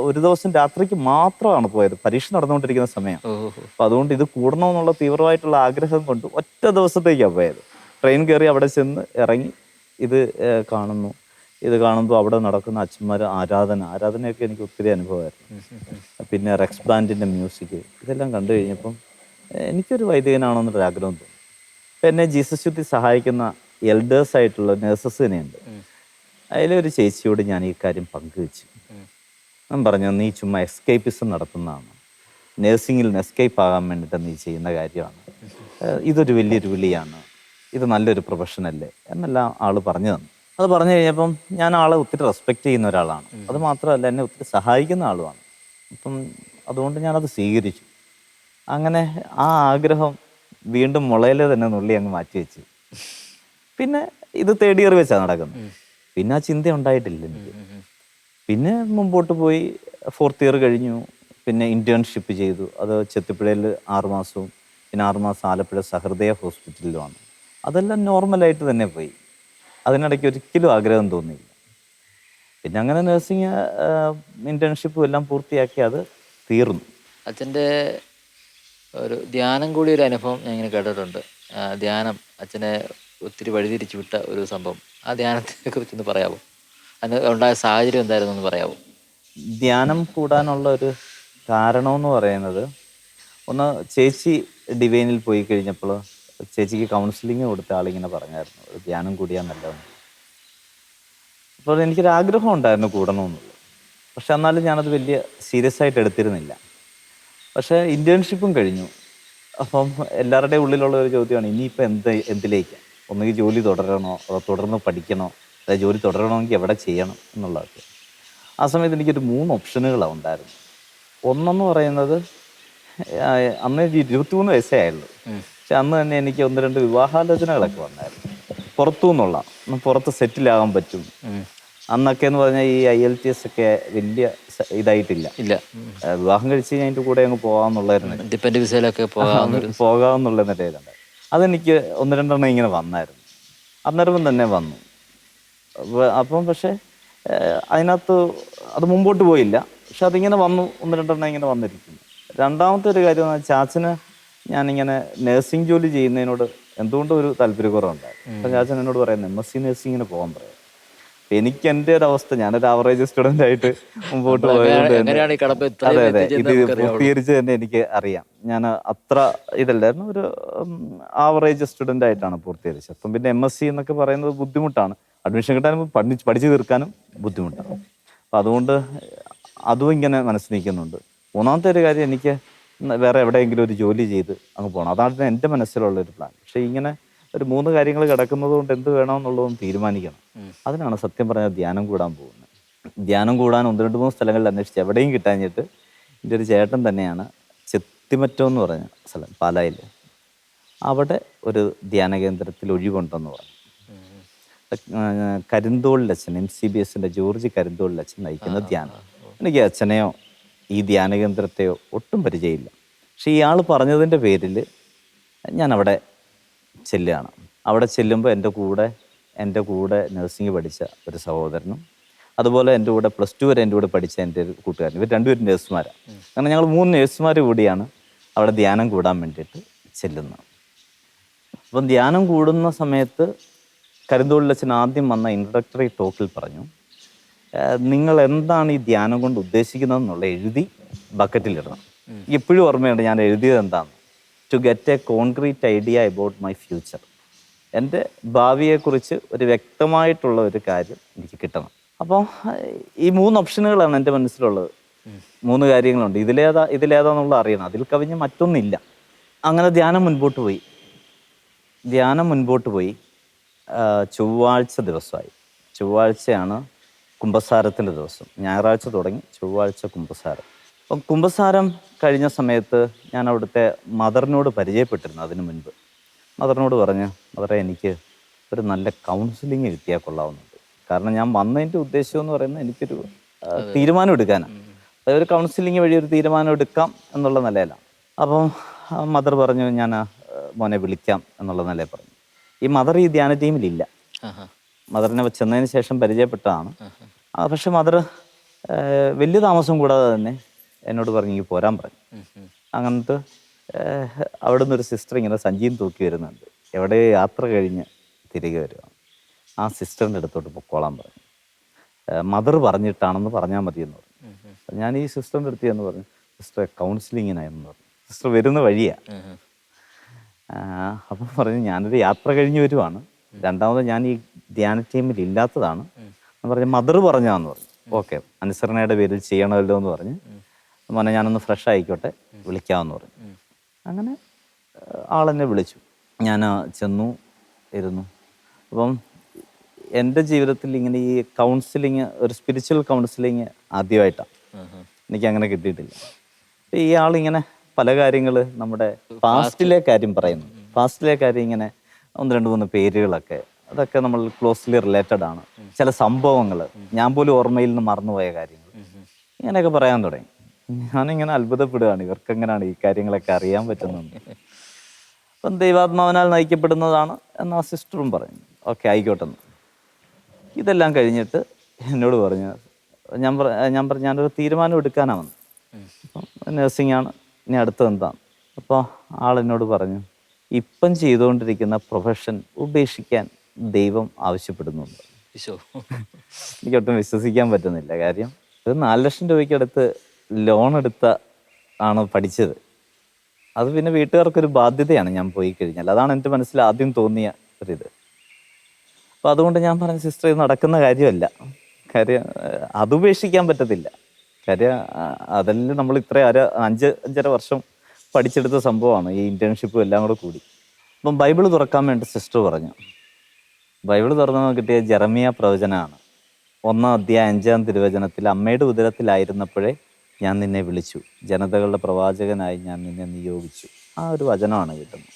ഒരു ദിവസം രാത്രിക്ക് മാത്രമാണ് പോയത്. പരീക്ഷ നടന്നുകൊണ്ടിരിക്കുന്ന സമയം. അപ്പം അതുകൊണ്ട് ഇത് കൂടണമെന്നുള്ള തീവ്രമായിട്ടുള്ള ആഗ്രഹം കൊണ്ട് ഒറ്റ ദിവസത്തേക്കാണ് പോയത്. ട്രെയിൻ കയറി അവിടെ ചെന്ന് ഇറങ്ങി ഇത് കാണുന്നു. ഇത് കാണുമ്പോൾ അവിടെ നടക്കുന്ന അച്ഛന്മാർ ആരാധനയൊക്കെ എനിക്ക് ഒത്തിരി അനുഭവമായിരുന്നു. പിന്നെ റെക്സ് ബാൻഡിൻ്റെ മ്യൂസിക്, ഇതെല്ലാം കണ്ടു കഴിഞ്ഞപ്പം എനിക്കൊരു വൈദികനാണെന്നൊരു ആഗ്രഹം തോന്നി. അപ്പം എന്നെ ജീസസ് യൂത്തിൽ സഹായിക്കുന്ന എൽഡേഴ്സായിട്ടുള്ള നേഴ്സസ് തന്നെയുണ്ട്. അതിലൊരു ചേച്ചിയോട് ഞാൻ ഈ കാര്യം പങ്കുവെച്ചു. ഞാൻ പറഞ്ഞു, നീ ചുമ്മാ എസ്കേപ്പിസം നടത്തുന്നതാണ്, നേഴ്സിങ്ങിൽ നിന്ന് എസ്കേപ്പ് ആകാൻ വേണ്ടിയിട്ട് നീ ചെയ്യുന്ന കാര്യമാണ്, ഇതൊരു വലിയൊരു വിളിയാണ്, ഇത് നല്ലൊരു പ്രൊഫഷനല്ലേ എന്നെല്ലാം ആൾ പറഞ്ഞു തന്നു. അത് പറഞ്ഞു കഴിഞ്ഞപ്പം ഞാൻ ആളെ ഒത്തിരി റെസ്പെക്റ്റ് ചെയ്യുന്ന ഒരാളാണ്. അത് മാത്രമല്ല, എന്നെ ഒത്തിരി സഹായിക്കുന്ന ആളുമാണ്. അപ്പം അതുകൊണ്ട് ഞാനത് സ്വീകരിച്ചു. അങ്ങനെ ആ ആഗ്രഹം വീണ്ടും മുളയിൽ തന്നെ നുള്ളി അങ്ങ് മാറ്റി വെച്ചു. പിന്നെ ഇത് തേർഡ് ഇയർ വെച്ചാണ് നടക്കുന്നത്. പിന്നെ ആ ചിന്ത ഉണ്ടായിട്ടില്ല എനിക്ക്. പിന്നെ മുമ്പോട്ട് പോയി 4th ഇയർ കഴിഞ്ഞു. പിന്നെ ഇന്റേൺഷിപ്പ് ചെയ്തു. അത് ചെത്തിപ്പുഴയിൽ 6 മാസവും പിന്നെ 6 മാസം ആലപ്പുഴ സഹൃദയ ഹോസ്പിറ്റലിലുമാണ്. അതെല്ലാം നോർമലായിട്ട് തന്നെ പോയി. അതിനിടയ്ക്ക് ഒരിക്കലും ആഗ്രഹം തോന്നിയില്ല. പിന്നെ അങ്ങനെ നഴ്സിംഗ് ഇന്റേൺഷിപ്പും എല്ലാം പൂർത്തിയാക്കി അത് തീർന്നു. അച്ഛൻ്റെ ഒരു ധ്യാനം കൂടി ഒരു അനുഭവം ഞാൻ ഇങ്ങനെ കേട്ടിട്ടുണ്ട്. ധ്യാനം അച്ഛനെ ഒത്തിരി വഴിതിരിച്ചു വിട്ട ഒരു സംഭവം. ആ ധ്യാനത്തെ കുറിച്ചൊന്ന് പറയാമോ? അതിന് ഉണ്ടായ സാഹചര്യം എന്തായിരുന്നു എന്ന് പറയാമോ? ധ്യാനം കൂടാനുള്ള ഒരു കാരണമെന്ന് പറയുന്നത്, ഒന്ന് ചേച്ചി ഡിവൈനിൽ പോയി കഴിഞ്ഞപ്പോൾ ചേച്ചിക്ക് കൗൺസിലിംഗ് കൊടുത്ത ആളിങ്ങനെ പറഞ്ഞായിരുന്നു, ഒരു ധ്യാനം കൂടിയാൽ നല്ലതെന്ന്. അപ്പോൾ എനിക്കൊരാഗ്രഹം ഉണ്ടായിരുന്നു കൂടണമെന്നുള്ളത്. പക്ഷെ എന്നാലും ഞാനത് വലിയ സീരിയസ് ആയിട്ട് എടുത്തിരുന്നില്ല. പക്ഷേ ഇന്റേൺഷിപ്പും കഴിഞ്ഞു. അപ്പം എല്ലാവരുടെയും ഉള്ളിലുള്ള ഒരു ചോദ്യമാണ്, ഇനിയിപ്പോൾ എന്തിലേക്കാണ്? ഒന്നുകിൽ ജോലി തുടരണോ, അതോ തുടർന്ന് പഠിക്കണോ, അതായത് ജോലി തുടരണമെങ്കിൽ എവിടെ ചെയ്യണം എന്നുള്ളതൊക്കെ. ആ സമയത്ത് എനിക്കൊരു 3 ഓപ്ഷനുകളാണ് ഉണ്ടായിരുന്നു. ഒന്നെന്ന് പറയുന്നത്, അന്ന് 23 വയസ്സേ ആയുള്ളൂ. പക്ഷെ അന്ന് തന്നെ എനിക്ക് 1-2 വിവാഹാലോചനകളൊക്കെ വന്നായിരുന്നു. പുറത്തു നിന്നുള്ള, പുറത്ത് സെറ്റിലാകാൻ പറ്റും. അന്നൊക്കെ എന്ന് പറഞ്ഞാൽ ഈ IELTS ഒക്കെ വലിയ ഇതായിട്ടില്ല. വിവാഹം കഴിച്ച് കഴിഞ്ഞാൽ അതിൻ്റെ കൂടെ അങ്ങ് പോകാമെന്നുള്ളായിരുന്നു, പോകാമെന്നുള്ള നിലയിലുണ്ട്. അതെനിക്ക് 1-2 ഇങ്ങനെ വന്നായിരുന്നു. അന്നേരം തന്നെ വന്നു. അപ്പം പക്ഷേ അതിനകത്ത് അത് മുമ്പോട്ട് പോയില്ല. പക്ഷെ അതിങ്ങനെ വന്നു, 1-2 ഇങ്ങനെ വന്നിരിക്കുന്നു. രണ്ടാമത്തെ ഒരു കാര്യം എന്ന് വെച്ചാൽ, ചാച്ചന് ഞാനിങ്ങനെ നഴ്സിംഗ് ജോലി ചെയ്യുന്നതിനോട് എന്തുകൊണ്ടും ഒരു താല്പര്യക്കുറവുണ്ടായിരുന്നു. അപ്പം ചാച്ചൻ എന്നോട് പറയുന്നത് MSc നഴ്സിങ്ങിന് പോകാൻ പറയാം. എനിക്ക് എൻ്റെ ഒരു അവസ്ഥ, ഞാനൊരു ആവറേജ് സ്റ്റുഡൻ്റ് ആയിട്ട് മുമ്പോട്ട് പോയതുകൊണ്ട് തന്നെ, അതെ ഇത് പൂർത്തീകരിച്ച് തന്നെ എനിക്ക് അറിയാം. ഞാൻ അത്ര ഇതല്ലായിരുന്നു, ഒരു ആവറേജ് സ്റ്റുഡൻ്റ് ആയിട്ടാണ് പൂർത്തീകരിച്ചത്. അപ്പം പിന്നെ MSc എന്നൊക്കെ പറയുന്നത് ബുദ്ധിമുട്ടാണ്, അഡ്മിഷൻ കിട്ടാനും പഠിച്ചു തീർക്കാനും ബുദ്ധിമുട്ടാണ്. അപ്പം അതുകൊണ്ട് അതും ഇങ്ങനെ മനസ്സിൽ നിൽക്കുന്നുണ്ട്. മൂന്നാമത്തെ ഒരു കാര്യം, എനിക്ക് വേറെ എവിടെയെങ്കിലും ഒരു ജോലി ചെയ്ത് അങ്ങ് പോകണം. അതാണ് എൻ്റെ മനസ്സിലുള്ളൊരു പ്ലാൻ. പക്ഷേ ഇങ്ങനെ ഒരു 3 കാര്യങ്ങൾ കിടക്കുന്നത് കൊണ്ട് എന്ത് വേണമെന്നുള്ളതൊന്ന് തീരുമാനിക്കണം. അതിനാണ് സത്യം പറഞ്ഞാൽ ധ്യാനം കൂടാൻ പോകുന്നത്. ധ്യാനം കൂടാൻ 1-2-3 സ്ഥലങ്ങളിൽ അന്വേഷിച്ച് എവിടെയും കിട്ടാഞ്ഞിട്ട് എൻ്റെ ഒരു ചേട്ടൻ തന്നെയാണ് ചെത്തിമറ്റം എന്ന് പറഞ്ഞ സ്ഥലം, പാലായിൽ, അവിടെ ഒരു ധ്യാന കേന്ദ്രത്തിൽ ഒഴിവുണ്ടെന്ന് പറഞ്ഞു. കരിന്തോളിലച്ഛൻ MCBSൻ്റെ ജോർജ് കരിന്തോളിലച്ഛൻ നയിക്കുന്ന ധ്യാനം. എനിക്ക് അച്ഛനെയോ ഈ ധ്യാനകേന്ദ്രത്തെയോ ഒട്ടും പരിചയമില്ല. പക്ഷെ ഇയാൾ പറഞ്ഞതിൻ്റെ പേരിൽ ഞാൻ അവിടെ ചെല്ലുകയാണ്. അവിടെ ചെല്ലുമ്പോൾ എൻ്റെ കൂടെ നഴ്സിംഗ് പഠിച്ച ഒരു സഹോദരനും അതുപോലെ എൻ്റെ കൂടെ +2 വരെ എൻ്റെ കൂടെ പഠിച്ച എൻ്റെ ഒരു കൂട്ടുകാരൻ, ഇവർ രണ്ടുപേരും നേഴ്സുമാരാണ്. കാരണം ഞങ്ങൾ 3 നേഴ്സുമാർ കൂടിയാണ് അവിടെ ധ്യാനം കൂടാൻ വേണ്ടിയിട്ട് ചെല്ലുന്നത്. അപ്പം ധ്യാനം കൂടുന്ന സമയത്ത് കരിന്തോളിലച്ഛൻ ആദ്യം വന്ന ഇൻട്രഡക്ടറി ടോക്കിൽ പറഞ്ഞു, നിങ്ങൾ എന്താണ് ഈ ധ്യാനം കൊണ്ട് ഉദ്ദേശിക്കുന്നതെന്നുള്ള എഴുതി ബക്കറ്റിലിടണം. ഇപ്പോഴും ഓർമ്മയുണ്ട് ഞാൻ എഴുതിയത് എന്താണ്, to get a concrete idea about my future. എൻ്റെ ഭാവിയെക്കുറിച്ച് ഒരു വ്യക്തമായിട്ടുള്ള ഒരു കാര്യം എനിക്ക് കിട്ടണം. അപ്പോൾ ഈ 3 ഓപ്ഷനുകളാണ് എൻ്റെ മനസ്സിലുള്ളത്. 3 കാര്യങ്ങളുണ്ട്. ഇതിലേതാന്നുള്ളത് അറിയണം. അതിൽ കവിഞ്ഞ് മറ്റൊന്നില്ല. അങ്ങനെ ധ്യാനം മുൻപോട്ട് പോയി. ചൊവ്വാഴ്ച ദിവസമായി. ചൊവ്വാഴ്ചയാണ് കുമ്പസാരത്തിൻ്റെ ദിവസം. ഞായറാഴ്ച തുടങ്ങി, ചൊവ്വാഴ്ച കുമ്പസാരം. അപ്പം കുമ്പസാരം കഴിഞ്ഞ സമയത്ത് ഞാൻ അവിടുത്തെ മദറിനോട് പരിചയപ്പെട്ടിരുന്നു. അതിനു മുൻപ് മദറിനോട് പറഞ്ഞു, മദറെ എനിക്ക് ഒരു നല്ല കൗൺസിലിംഗ് കിട്ടിയാൽ കൊള്ളാവുന്നുണ്ട്. കാരണം ഞാൻ വന്നതിൻ്റെ ഉദ്ദേശം എന്ന് പറയുന്നത് എനിക്കൊരു തീരുമാനം എടുക്കാനാണ്. അതൊരു കൗൺസിലിംഗ് വഴി ഒരു തീരുമാനം എടുക്കാം എന്നുള്ള നിലയിലാണ്. അപ്പം മദർ പറഞ്ഞു, ഞാൻ മോനെ വിളിക്കാം എന്നുള്ള നിലയിൽ പറഞ്ഞു. ഈ മദർ ഈ ധ്യാന ടീമിലില്ല. മദറിനെ ചെന്നതിന് ശേഷം പരിചയപ്പെട്ടതാണ്. പക്ഷെ മദർ വലിയ താമസം കൂടാതെ തന്നെ എന്നോട് പറഞ്ഞു ഇങ്ങ് പോരാൻ പറഞ്ഞു. അങ്ങനത്തെ അവിടുന്ന് ഒരു സിസ്റ്റർ ഇങ്ങനെ സഞ്ചിയും തൂക്കി വരുന്നുണ്ട്. എവിടെ യാത്ര കഴിഞ്ഞ് തിരികെ വരുവാണ്. ആ സിസ്റ്ററിൻ്റെ അടുത്തോട്ട് പൊക്കോളാൻ പറഞ്ഞു. മദർ പറഞ്ഞിട്ടാണെന്ന് പറഞ്ഞാൽ മതിയെന്ന് പറഞ്ഞു. ഞാൻ ഈ സിസ്റ്ററിൻ്റെ അടുത്ത് എന്ന് പറഞ്ഞു, സിസ്റ്റർ കൗൺസിലിങ്ങിനായെന്ന് പറഞ്ഞു. സിസ്റ്റർ വരുന്ന വഴിയാണ്. അപ്പം പറഞ്ഞു, ഞാനൊരു യാത്ര കഴിഞ്ഞ് വരുവാണ്, രണ്ടാമത് ഞാൻ ഈ ധ്യാന ടീമിൽ ഇല്ലാത്തതാണ് എന്ന് പറഞ്ഞ് മദർ പറഞ്ഞാന്ന് പറഞ്ഞു. ഓക്കെ, അനുസരണയുടെ പേരിൽ ചെയ്യണമല്ലോ എന്ന് പറഞ്ഞ് മോനെ ഞാനൊന്ന് ഫ്രഷ് ആയിക്കോട്ടെ വിളിക്കാമെന്ന് പറഞ്ഞു. അങ്ങനെ ആളെന്നെ വിളിച്ചു. ഞാൻ ചെന്നു ഇരുന്നു. അപ്പം എൻ്റെ ജീവിതത്തിൽ ഇങ്ങനെ ഈ കൗൺസിലിങ്, ഒരു സ്പിരിച്വൽ കൗൺസിലിങ് ആദ്യമായിട്ടാണ്. എനിക്കങ്ങനെ കിട്ടിയിട്ടില്ല. ഈ ആളിങ്ങനെ പല കാര്യങ്ങൾ നമ്മുടെ പാസ്റ്റിലെ കാര്യം പറയുന്നു. പാസ്റ്റിലെ കാര്യം ഇങ്ങനെ 1-2-3 പേരുകളൊക്കെ, അതൊക്കെ നമ്മൾ ക്ലോസ്ലി റിലേറ്റഡ് ആണ്. ചില സംഭവങ്ങൾ ഞാൻ പോലും ഓർമ്മയിൽ നിന്ന് മറന്നുപോയ കാര്യങ്ങൾ ഇങ്ങനെയൊക്കെ പറയാൻ തുടങ്ങി. ഞാനിങ്ങനെ അത്ഭുതപ്പെടുകയാണ്, ഇവർക്കെങ്ങനെയാണ് ഈ കാര്യങ്ങളൊക്കെ അറിയാൻ പറ്റുന്നത്. അപ്പം ദൈവാത്മാവിനാൽ നയിക്കപ്പെടുന്നതാണ് എന്ന് ആ സിസ്റ്ററും പറഞ്ഞു. ഓക്കെ ആയിക്കോട്ടെ. ഇതെല്ലാം കഴിഞ്ഞിട്ട് എന്നോട് പറഞ്ഞു, ഞാനൊരു തീരുമാനം എടുക്കാനാണ് വന്നത്. അപ്പം നഴ്സിംഗാണ്, ഇനി അടുത്തത് എന്താണ്? അപ്പോൾ ആളെന്നോട് പറഞ്ഞു, ഇപ്പം ചെയ്തുകൊണ്ടിരിക്കുന്ന പ്രൊഫഷൻ ഉപേക്ഷിക്കാൻ ദൈവം ആവശ്യപ്പെടുന്നുണ്ട്. എനിക്കൊട്ടും വിശ്വസിക്കാൻ പറ്റുന്നില്ല. കാര്യം ഒരു 4 ലക്ഷം രൂപയ്ക്ക് അടുത്ത് ലോൺ ആണ് പഠിച്ചത്. അത് പിന്നെ വീട്ടുകാർക്കൊരു ബാധ്യതയാണ് ഞാൻ പോയി കഴിഞ്ഞാൽ. അതാണ് എൻ്റെ മനസ്സിൽ ആദ്യം തോന്നിയ ഒരിത്. അപ്പോൾ അതുകൊണ്ട് ഞാൻ പറഞ്ഞ സിസ്റ്റർ, ഇത് നടക്കുന്ന കാര്യമല്ല. കാര്യം അത് ഉപേക്ഷിക്കാൻ പറ്റത്തില്ല. കാര്യം അതെല്ലാം നമ്മൾ 5-5.5 വർഷം പഠിച്ചെടുത്ത സംഭവമാണ്, ഈ ഇൻറ്റേൺഷിപ്പും എല്ലാം കൂടെ കൂടി. അപ്പം ബൈബിൾ തുറക്കാൻ വേണ്ടി സിസ്റ്റർ പറഞ്ഞു. ബൈബിൾ തുറന്ന് കിട്ടിയ ജെറമിയ പ്രവചനമാണ്. 1-ാം അധ്യായം 5-ാം തിരുവചനത്തിൽ, അമ്മയുടെ ഉദരത്തിലായിരുന്നപ്പോഴേ ഞാൻ നിന്നെ വിളിച്ചു, ജനതകളുടെ പ്രവാചകനായി ഞാൻ നിന്നെ നിയോഗിച്ചു. ആ ഒരു വചനമാണ് കിട്ടുന്നത്.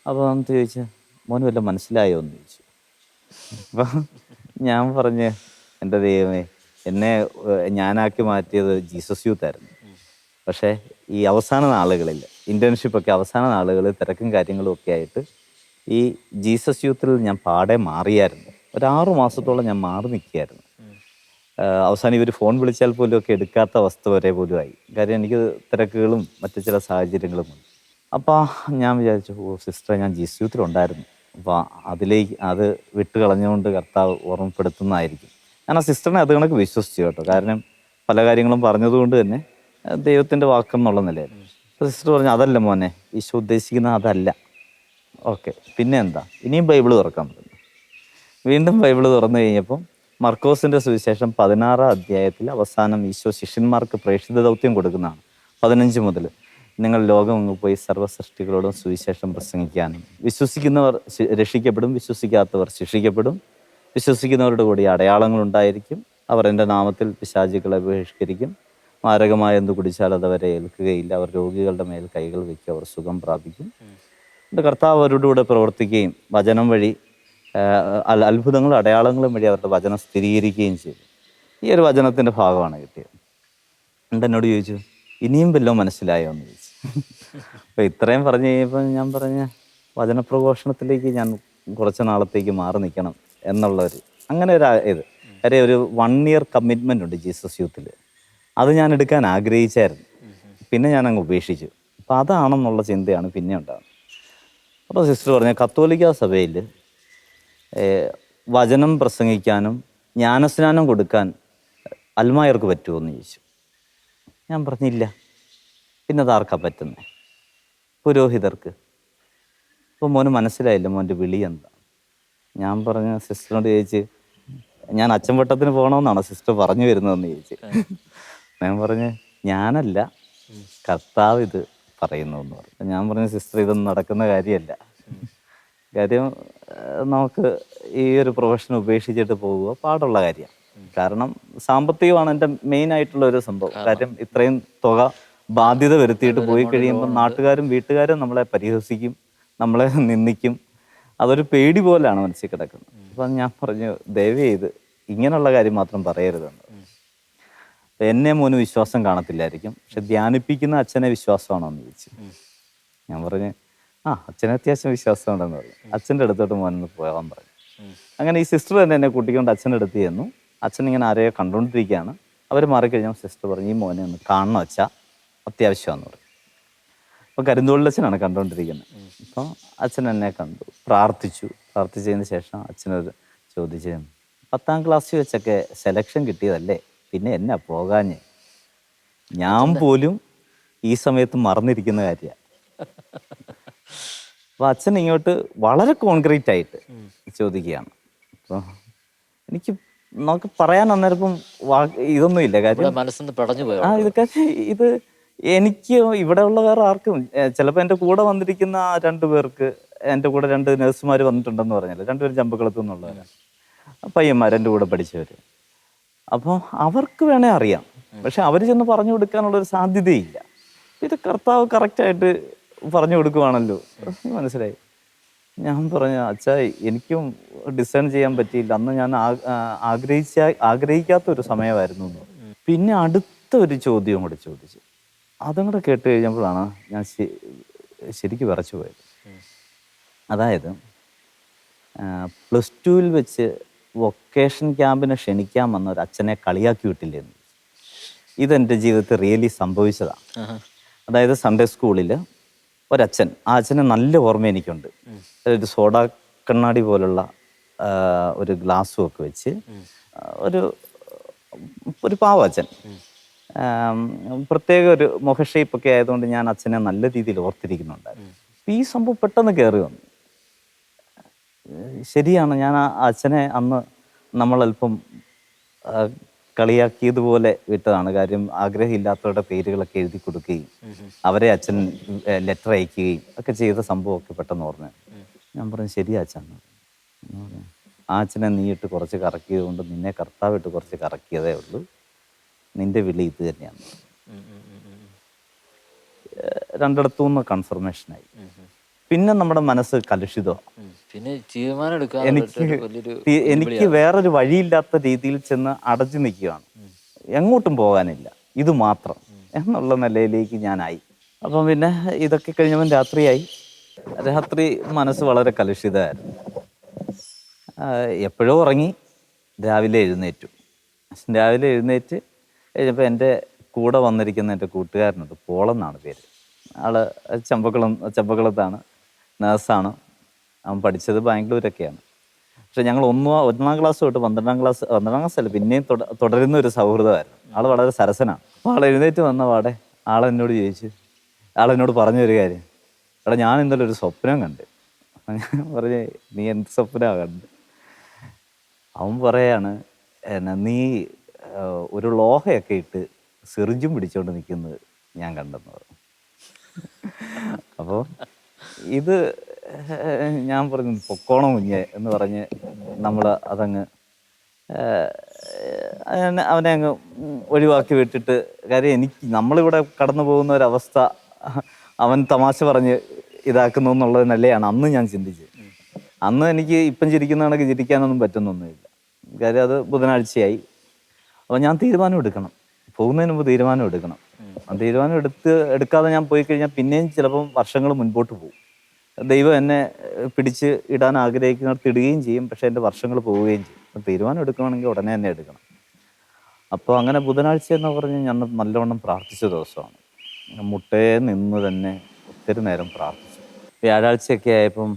അപ്പോൾ നമുക്ക് ചോദിച്ചു, മോന് വല്ലതും മനസ്സിലായോ എന്ന് ചോദിച്ചു. അപ്പം ഞാൻ പറഞ്ഞ്, എൻ്റെ ദൈവമേ, എന്നെ ഞാനാക്കി മാറ്റിയത് ജീസസ് യൂത്ത് ആയിരുന്നു. പക്ഷേ ഈ അവസാന നാളുകളിൽ, ഇൻറ്റേൺഷിപ്പൊക്കെ അവസാന നാളുകളിൽ തിരക്കും കാര്യങ്ങളും ഒക്കെ ആയിട്ട് ഈ ജീസസ് യൂത്തിൽ ഞാൻ പാടെ മാറിയായിരുന്നു. ഒരു 6 മാസത്തോളം ഞാൻ മാറി നിൽക്കുകയായിരുന്നു. അവസാനം ഇവർ ഫോൺ വിളിച്ചാൽ പോലും ഒക്കെ എടുക്കാത്ത അവസ്ഥ വരെ പോലും ആയി. കാര്യം എനിക്ക് തിരക്കുകളും മറ്റു ചില സാഹചര്യങ്ങളും ഉണ്ട്. അപ്പോൾ ഞാൻ വിചാരിച്ചു, സിസ്റ്ററെ, ഞാൻ ജീസസ് യൂത്തിലുണ്ടായിരുന്നു. അപ്പോൾ അത് വിട്ട് കളഞ്ഞുകൊണ്ട് കർത്താവ് ഓർമ്മപ്പെടുത്തുന്നതായിരിക്കും. ഞാൻ ആ സിസ്റ്ററിനെ അത് കണക്ക് വിശ്വസിച്ചു കേട്ടോ. കാരണം പല കാര്യങ്ങളും പറഞ്ഞതുകൊണ്ട് തന്നെ ദൈവത്തിൻ്റെ വാക്കെന്നുള്ള നിലയിൽ. അപ്പോൾ സിസ്റ്റർ പറഞ്ഞു, അതല്ല മോനെ, ഈശോ ഉദ്ദേശിക്കുന്നത് അതല്ല. ഓക്കെ, പിന്നെ എന്താ? ഇനിയും ബൈബിൾ തുറക്കാൻ പറ്റുന്നു. വീണ്ടും ബൈബിൾ തുറന്നു കഴിഞ്ഞപ്പം മർക്കോസിൻ്റെ സുവിശേഷം 16-ാം അധ്യായത്തിൽ അവസാനം ഈശോ ശിഷ്യന്മാർക്ക് പ്രേക്ഷിത ദൗത്യം കൊടുക്കുന്നതാണ്. 15 മുതൽ, നിങ്ങൾ ലോകമെങ്ങ് പോയി സർവ്വസൃഷ്ടികളോടും സുവിശേഷം പ്രസംഗിക്കാനും, വിശ്വസിക്കുന്നവർ രക്ഷിക്കപ്പെടും, വിശ്വസിക്കാത്തവർ ശിക്ഷിക്കപ്പെടും, വിശ്വസിക്കുന്നവരുടെ കൂടി അടയാളങ്ങളുണ്ടായിരിക്കും, അവർ എൻ്റെ നാമത്തിൽ പിശാചുക്കളെ ബഹിഷ്കരിക്കും, മാരകമായ എന്ത് കുടിച്ചാൽ അതവരെ ഏൽക്കുകയില്ല, അവർ രോഗികളുടെ മേൽ കൈകൾ വയ്ക്കുക, അവർ സുഖം പ്രാപിക്കും. എൻ്റെ കർത്താവ് അവരുടെ കൂടെ പ്രവർത്തിക്കുകയും വചനം വഴി അത്ഭുതങ്ങളും അടയാളങ്ങളും വഴി അവരുടെ വചനം സ്ഥിരീകരിക്കുകയും ചെയ്തു. ഈ ഒരു വചനത്തിൻ്റെ ഭാഗമാണ് കിട്ടിയത്. എന്നിട്ട് എന്നോട് ചോദിച്ചു, ഇനിയും വല്ലതും മനസ്സിലായോ എന്ന് ചോദിച്ചു. അപ്പോൾ ഇത്രയും പറഞ്ഞു കഴിയുമ്പോൾ ഞാൻ പറഞ്ഞ വചനപ്രഘോഷണത്തിലേക്ക് ഞാൻ കുറച്ച് നാളത്തേക്ക് മാറി നിൽക്കണം എന്നുള്ളൊരു അങ്ങനെ ഒരു ഇത്. കാര്യം ഒരു 1 year കമ്മിറ്റ്മെൻ്റ് ഉണ്ട് ജീസസ് യൂത്തിൽ. അത് ഞാൻ എടുക്കാൻ ആഗ്രഹിച്ചായിരുന്നു. പിന്നെ ഞാൻ അങ്ങ് ഉപേക്ഷിച്ചു. അപ്പോൾ അതാണെന്നുള്ള ചിന്തയാണ് പിന്നെ ഉണ്ടാകുന്നത്. അപ്പോൾ സിസ്റ്റർ പറഞ്ഞ കത്തോലിക്ക സഭയിൽ വചനം പ്രസംഗിക്കാനും ജ്ഞാനസ്നാനം കൊടുക്കാൻ അൽമായർക്ക് പറ്റുമോ എന്ന് ചോദിച്ചു. ഞാൻ പറഞ്ഞില്ല. പിന്നെ അതാർക്കാ പറ്റുന്നത്? പുരോഹിതർക്ക്. അപ്പോൾ മോന് മനസ്സിലായില്ല മോൻ്റെ വിളി എന്താ. ഞാൻ പറഞ്ഞ സിസ്റ്ററിനോട് ചോദിച്ച്, ഞാൻ അച്ചൻവട്ടത്തിന് പോകണമെന്നാണോ സിസ്റ്റർ പറഞ്ഞു വരുന്നതെന്ന് ചോദിച്ചു. ഞാൻ പറഞ്ഞ് ഞാനല്ല, കർത്താവ് ഇത് പറയുന്നു എന്ന് പറഞ്ഞു. ഞാൻ പറഞ്ഞു സിസ്റ്റർ ഇതൊന്നും നടക്കുന്ന കാര്യമല്ല. കാര്യം നമുക്ക് ഈ ഒരു പ്രൊഫഷൻ ഉപേക്ഷിച്ചിട്ട് പോകുക പാടുള്ള കാര്യമാണ്. കാരണം സാമ്പത്തികമാണ് എൻ്റെ മെയിൻ ആയിട്ടുള്ള ഒരു സംഭവം. കാര്യം ഇത്രയും തുക ബാധ്യത വരുത്തിയിട്ട് പോയി കഴിയുമ്പോൾ നാട്ടുകാരും വീട്ടുകാരും നമ്മളെ പരിഹസിക്കും, നമ്മളെ നിന്ദിക്കും. അതൊരു പേടി പോലെയാണ് മനസ്സിൽ കിടക്കുന്നത്. അപ്പം ഞാൻ പറഞ്ഞു ദയവ് ചെയ്ത് ഇങ്ങനെയുള്ള കാര്യം മാത്രം പറയരുതെന്ന്. എന്നെ മോന് വിശ്വാസം കാണത്തില്ലായിരിക്കും, പക്ഷെ ധ്യാനിപ്പിക്കുന്ന അച്ഛനെ വിശ്വാസമാണോ എന്ന് ചോദിച്ചു. ഞാൻ പറഞ്ഞു അച്ഛനെ അത്യാവശ്യം വിശ്വാസമുണ്ടെന്ന് പറഞ്ഞു. അച്ഛൻ്റെ അടുത്തോട്ട് മോനൊന്ന് പോകാൻ പറഞ്ഞു. അങ്ങനെ ഈ സിസ്റ്റർ തന്നെ എന്നെ കൂട്ടിക്കൊണ്ട് അച്ഛൻ്റെ അടുത്ത് ചെന്നു. അച്ഛൻ ഇങ്ങനെ ആരെയോ കണ്ടുകൊണ്ടിരിക്കുകയാണ്. അവർ മാറിക്കഴിഞ്ഞാൽ സിസ്റ്റർ പറഞ്ഞു ഈ മോനെ ഒന്ന് കാണണം അച്ഛാ, അത്യാവശ്യമാണെന്ന് പറഞ്ഞു. അപ്പോൾ കരിന്തോളിലച്ഛനാണ് കണ്ടുകൊണ്ടിരിക്കുന്നത്. അപ്പോൾ അച്ഛൻ എന്നെ കണ്ടു, പ്രാർത്ഥിച്ചതിന് ശേഷം അച്ഛനോട് ചോദിച്ചു, 10ാം ക്ലാസ്സിൽ വെച്ചൊക്കെ സെലക്ഷൻ കിട്ടിയതല്ലേ, പിന്നെ എന്നാ പോകാഞ്ഞേ? ഞാൻ പോലും ഈ സമയത്ത് മറന്നിരിക്കുന്ന കാര്യമാണ്. അപ്പോൾ അച്ഛൻ ഇങ്ങോട്ട് വളരെ കോൺക്രീറ്റ് ആയിട്ട് ചോദിക്കുകയാണ്. അപ്പോൾ എനിക്ക് നമുക്ക് പറയാൻ അന്നേരപ്പം ഇതൊന്നും ഇല്ല. കാര്യം മനസ്സിന്ന് പടഞ്ഞു പോയി. ഇതൊക്കെ ഇത് എനിക്ക് ഇവിടെ ഉള്ള വേറെ ആർക്കും, ചിലപ്പോൾ എൻ്റെ കൂടെ വന്നിരിക്കുന്ന 2 പേർക്ക്, എൻ്റെ കൂടെ 2 നഴ്സുമാർ വന്നിട്ടുണ്ടെന്ന് പറഞ്ഞാൽ 2 പേരും ചമ്പക്കുളത്തു നിന്നുള്ളവരാണ്, പയ്യന്മാർ എൻ്റെ കൂടെ പഠിച്ചവർ. അപ്പോൾ അവർക്ക് വേണേൽ അറിയാം, പക്ഷെ അവർ ചെന്ന് പറഞ്ഞു കൊടുക്കാനുള്ളൊരു സാധ്യതയില്ല. ഇത് കർത്താവ് കറക്റ്റായിട്ട് പറഞ്ഞു കൊടുക്കുവാണല്ലോ. മനസ്സിലായി. ഞാൻ പറഞ്ഞു അച്ഛാ എനിക്കും ഡിസൈൻ ചെയ്യാൻ പറ്റിയില്ല, അന്ന് ഞാൻ ആഗ്രഹിക്കാത്തൊരു സമയമായിരുന്നു. പിന്നെ അടുത്ത ഒരു ചോദ്യം കൂടെ ചോദിച്ചു. അതും കൂടെ കേട്ട് കഴിഞ്ഞപ്പോഴാണ് ഞാൻ ശരിക്കും വിറച്ചു പോയത്. അതായത് +2 വെച്ച് വൊക്കേഷൻ ക്യാമ്പിനെ ക്ഷണിക്കാൻ വന്ന ഒരു അച്ഛനെ കളിയാക്കി വിട്ടില്ലെന്ന്. ഇതെൻ്റെ ജീവിതത്തിൽ റിയലി സംഭവിച്ചതാണ്. അതായത് സൺഡേ സ്കൂളിൽ ഒരച്ഛൻ, ആ അച്ഛനെ നല്ല ഓർമ്മ എനിക്കുണ്ട്. ഒരു സോഡ കണ്ണാടി പോലുള്ള ഒരു ഗ്ലാസ്സും ഒക്കെ വെച്ച് ഒരു പാവ അച്ഛൻ, പ്രത്യേക ഒരു മുഖ ഷേപ്പൊക്കെ ആയതുകൊണ്ട് ഞാൻ അച്ഛനെ നല്ല രീതിയിൽ ഓർത്തിരിക്കുന്നുണ്ടായിരുന്നു. ഈ സംഭവം പെട്ടെന്ന് കയറി വന്നു. ശരിയാണ്, ഞാൻ ആ അച്ഛനെ അന്ന് നമ്മളല്പം കളിയാക്കിയതുപോലെ വിട്ടതാണ്. കാര്യം ആഗ്രഹമില്ലാത്തവരുടെ പേരുകളൊക്കെ എഴുതി കൊടുക്കുകയും അവരെ അച്ഛൻ ലെറ്റർ അയക്കുകയും ഒക്കെ ചെയ്ത സംഭവമൊക്കെ പെട്ടെന്ന് ഓർമ്മ. ഞാൻ പറഞ്ഞു ശരിയാ അച്ഛൻ. ആ അച്ഛനെ നീയിട്ട് കുറച്ച് കറക്കിയത് കൊണ്ട് നിന്നെ കർത്താവിട്ട് കുറച്ച് കറക്കിയതേ ഉള്ളൂ, നിന്റെ വിളി ഇത് തന്നെയാണ്. 2 കൺഫർമേഷനായി. പിന്നെ നമ്മുടെ മനസ്സ് കലുഷിതമാണ്. എനിക്ക് വേറൊരു വഴിയില്ലാത്ത രീതിയിൽ ചെന്ന് അടച്ചു നിൽക്കുകയാണ്, എങ്ങോട്ടും പോകാനില്ല, ഇത് മാത്രം എന്നുള്ള നിലയിലേക്ക് ഞാനായി. അപ്പം പിന്നെ ഇതൊക്കെ കഴിഞ്ഞപ്പോൾ രാത്രി മനസ്സ് വളരെ കലുഷിതമായിരുന്നു. എപ്പോഴോ ഉറങ്ങി, രാവിലെ എഴുന്നേറ്റ് കഴിഞ്ഞപ്പോൾ എൻ്റെ കൂടെ വന്നിരിക്കുന്ന എൻ്റെ കൂട്ടുകാരനുണ്ട്, പോളെന്നാണ് പേര്. ആള് ചമ്പക്കുളത്താണ്, നേഴ്സാണ്. അവൻ പഠിച്ചത് ബാംഗ്ലൂരൊക്കെയാണ്. പക്ഷെ ഞങ്ങൾ 1ാം ക്ലാസ് തൊട്ട് 12ാം ക്ലാസ് പിന്നെയും തുടരുന്ന ഒരു സൗഹൃദമായിരുന്നു. ആൾ വളരെ സരസനാണ്. അപ്പോൾ ആൾ എഴുന്നേറ്റ് വന്ന പാടെ ആളെന്നോട് പറഞ്ഞൊരു കാര്യം, എടാ ഞാൻ ഇന്നലെ ഒരു സ്വപ്നം കണ്ട്. ഞാൻ പറഞ്ഞേ നീ എന്ത് സ്വപ്നമാണ് കണ്ട്? അവൻ പറയാണ്, നീ ഒരു ലോഹയൊക്കെ ഇട്ട് സിറിഞ്ചും പിടിച്ചോണ്ട് നിൽക്കുന്നത് ഞാൻ കണ്ടെന്ന് പറഞ്ഞു. അപ്പോൾ ഇത് ഞാൻ പറഞ്ഞു പൊക്കോണം കുഞ്ഞെ എന്ന് പറഞ്ഞ് നമ്മൾ അതങ്ങ് അവനെ അങ്ങ് ഒഴിവാക്കി വിട്ടിട്ട്. കാര്യം നമ്മളിവിടെ കടന്നു പോകുന്ന ഒരവസ്ഥ അവൻ തമാശ പറഞ്ഞ് ഇതാക്കുന്നു എന്നുള്ളതിനല്ലേയാണ് അന്ന് ഞാൻ ചിന്തിച്ചത്. അന്ന് എനിക്ക് ഇപ്പം ചിരിക്കുന്ന കണക്ക് ചിരിക്കാനൊന്നും പറ്റുന്നൊന്നുമില്ല. കാര്യം അത് ബുധനാഴ്ചയായി. അപ്പോൾ ഞാൻ തീരുമാനം എടുക്കണം, പോകുന്നതിന് മുമ്പ് തീരുമാനം എടുക്കണം. തീരുമാനം എടുക്കാതെ ഞാൻ പോയി കഴിഞ്ഞാൽ പിന്നെയും ചിലപ്പം വർഷങ്ങൾ മുൻപോട്ട് പോകും. ദൈവം എന്നെ പിടിച്ച് ഇടാൻ ആഗ്രഹിക്കുന്നിടത്ത് ഇടുകയും ചെയ്യും, പക്ഷേ എൻ്റെ വർഷങ്ങൾ പോവുകയും ചെയ്യും. അപ്പം തീരുമാനം എടുക്കണമെങ്കിൽ ഉടനെ തന്നെ എടുക്കണം. അപ്പോൾ അങ്ങനെ ബുധനാഴ്ച എന്ന് പറഞ്ഞ് ഞാൻ നല്ലവണ്ണം പ്രാർത്ഥിച്ച ദിവസമാണ്. മുട്ടയെ നിന്ന് തന്നെ ഒത്തിരി നേരം പ്രാർത്ഥിച്ചു. വ്യാഴാഴ്ചയൊക്കെ ആയപ്പം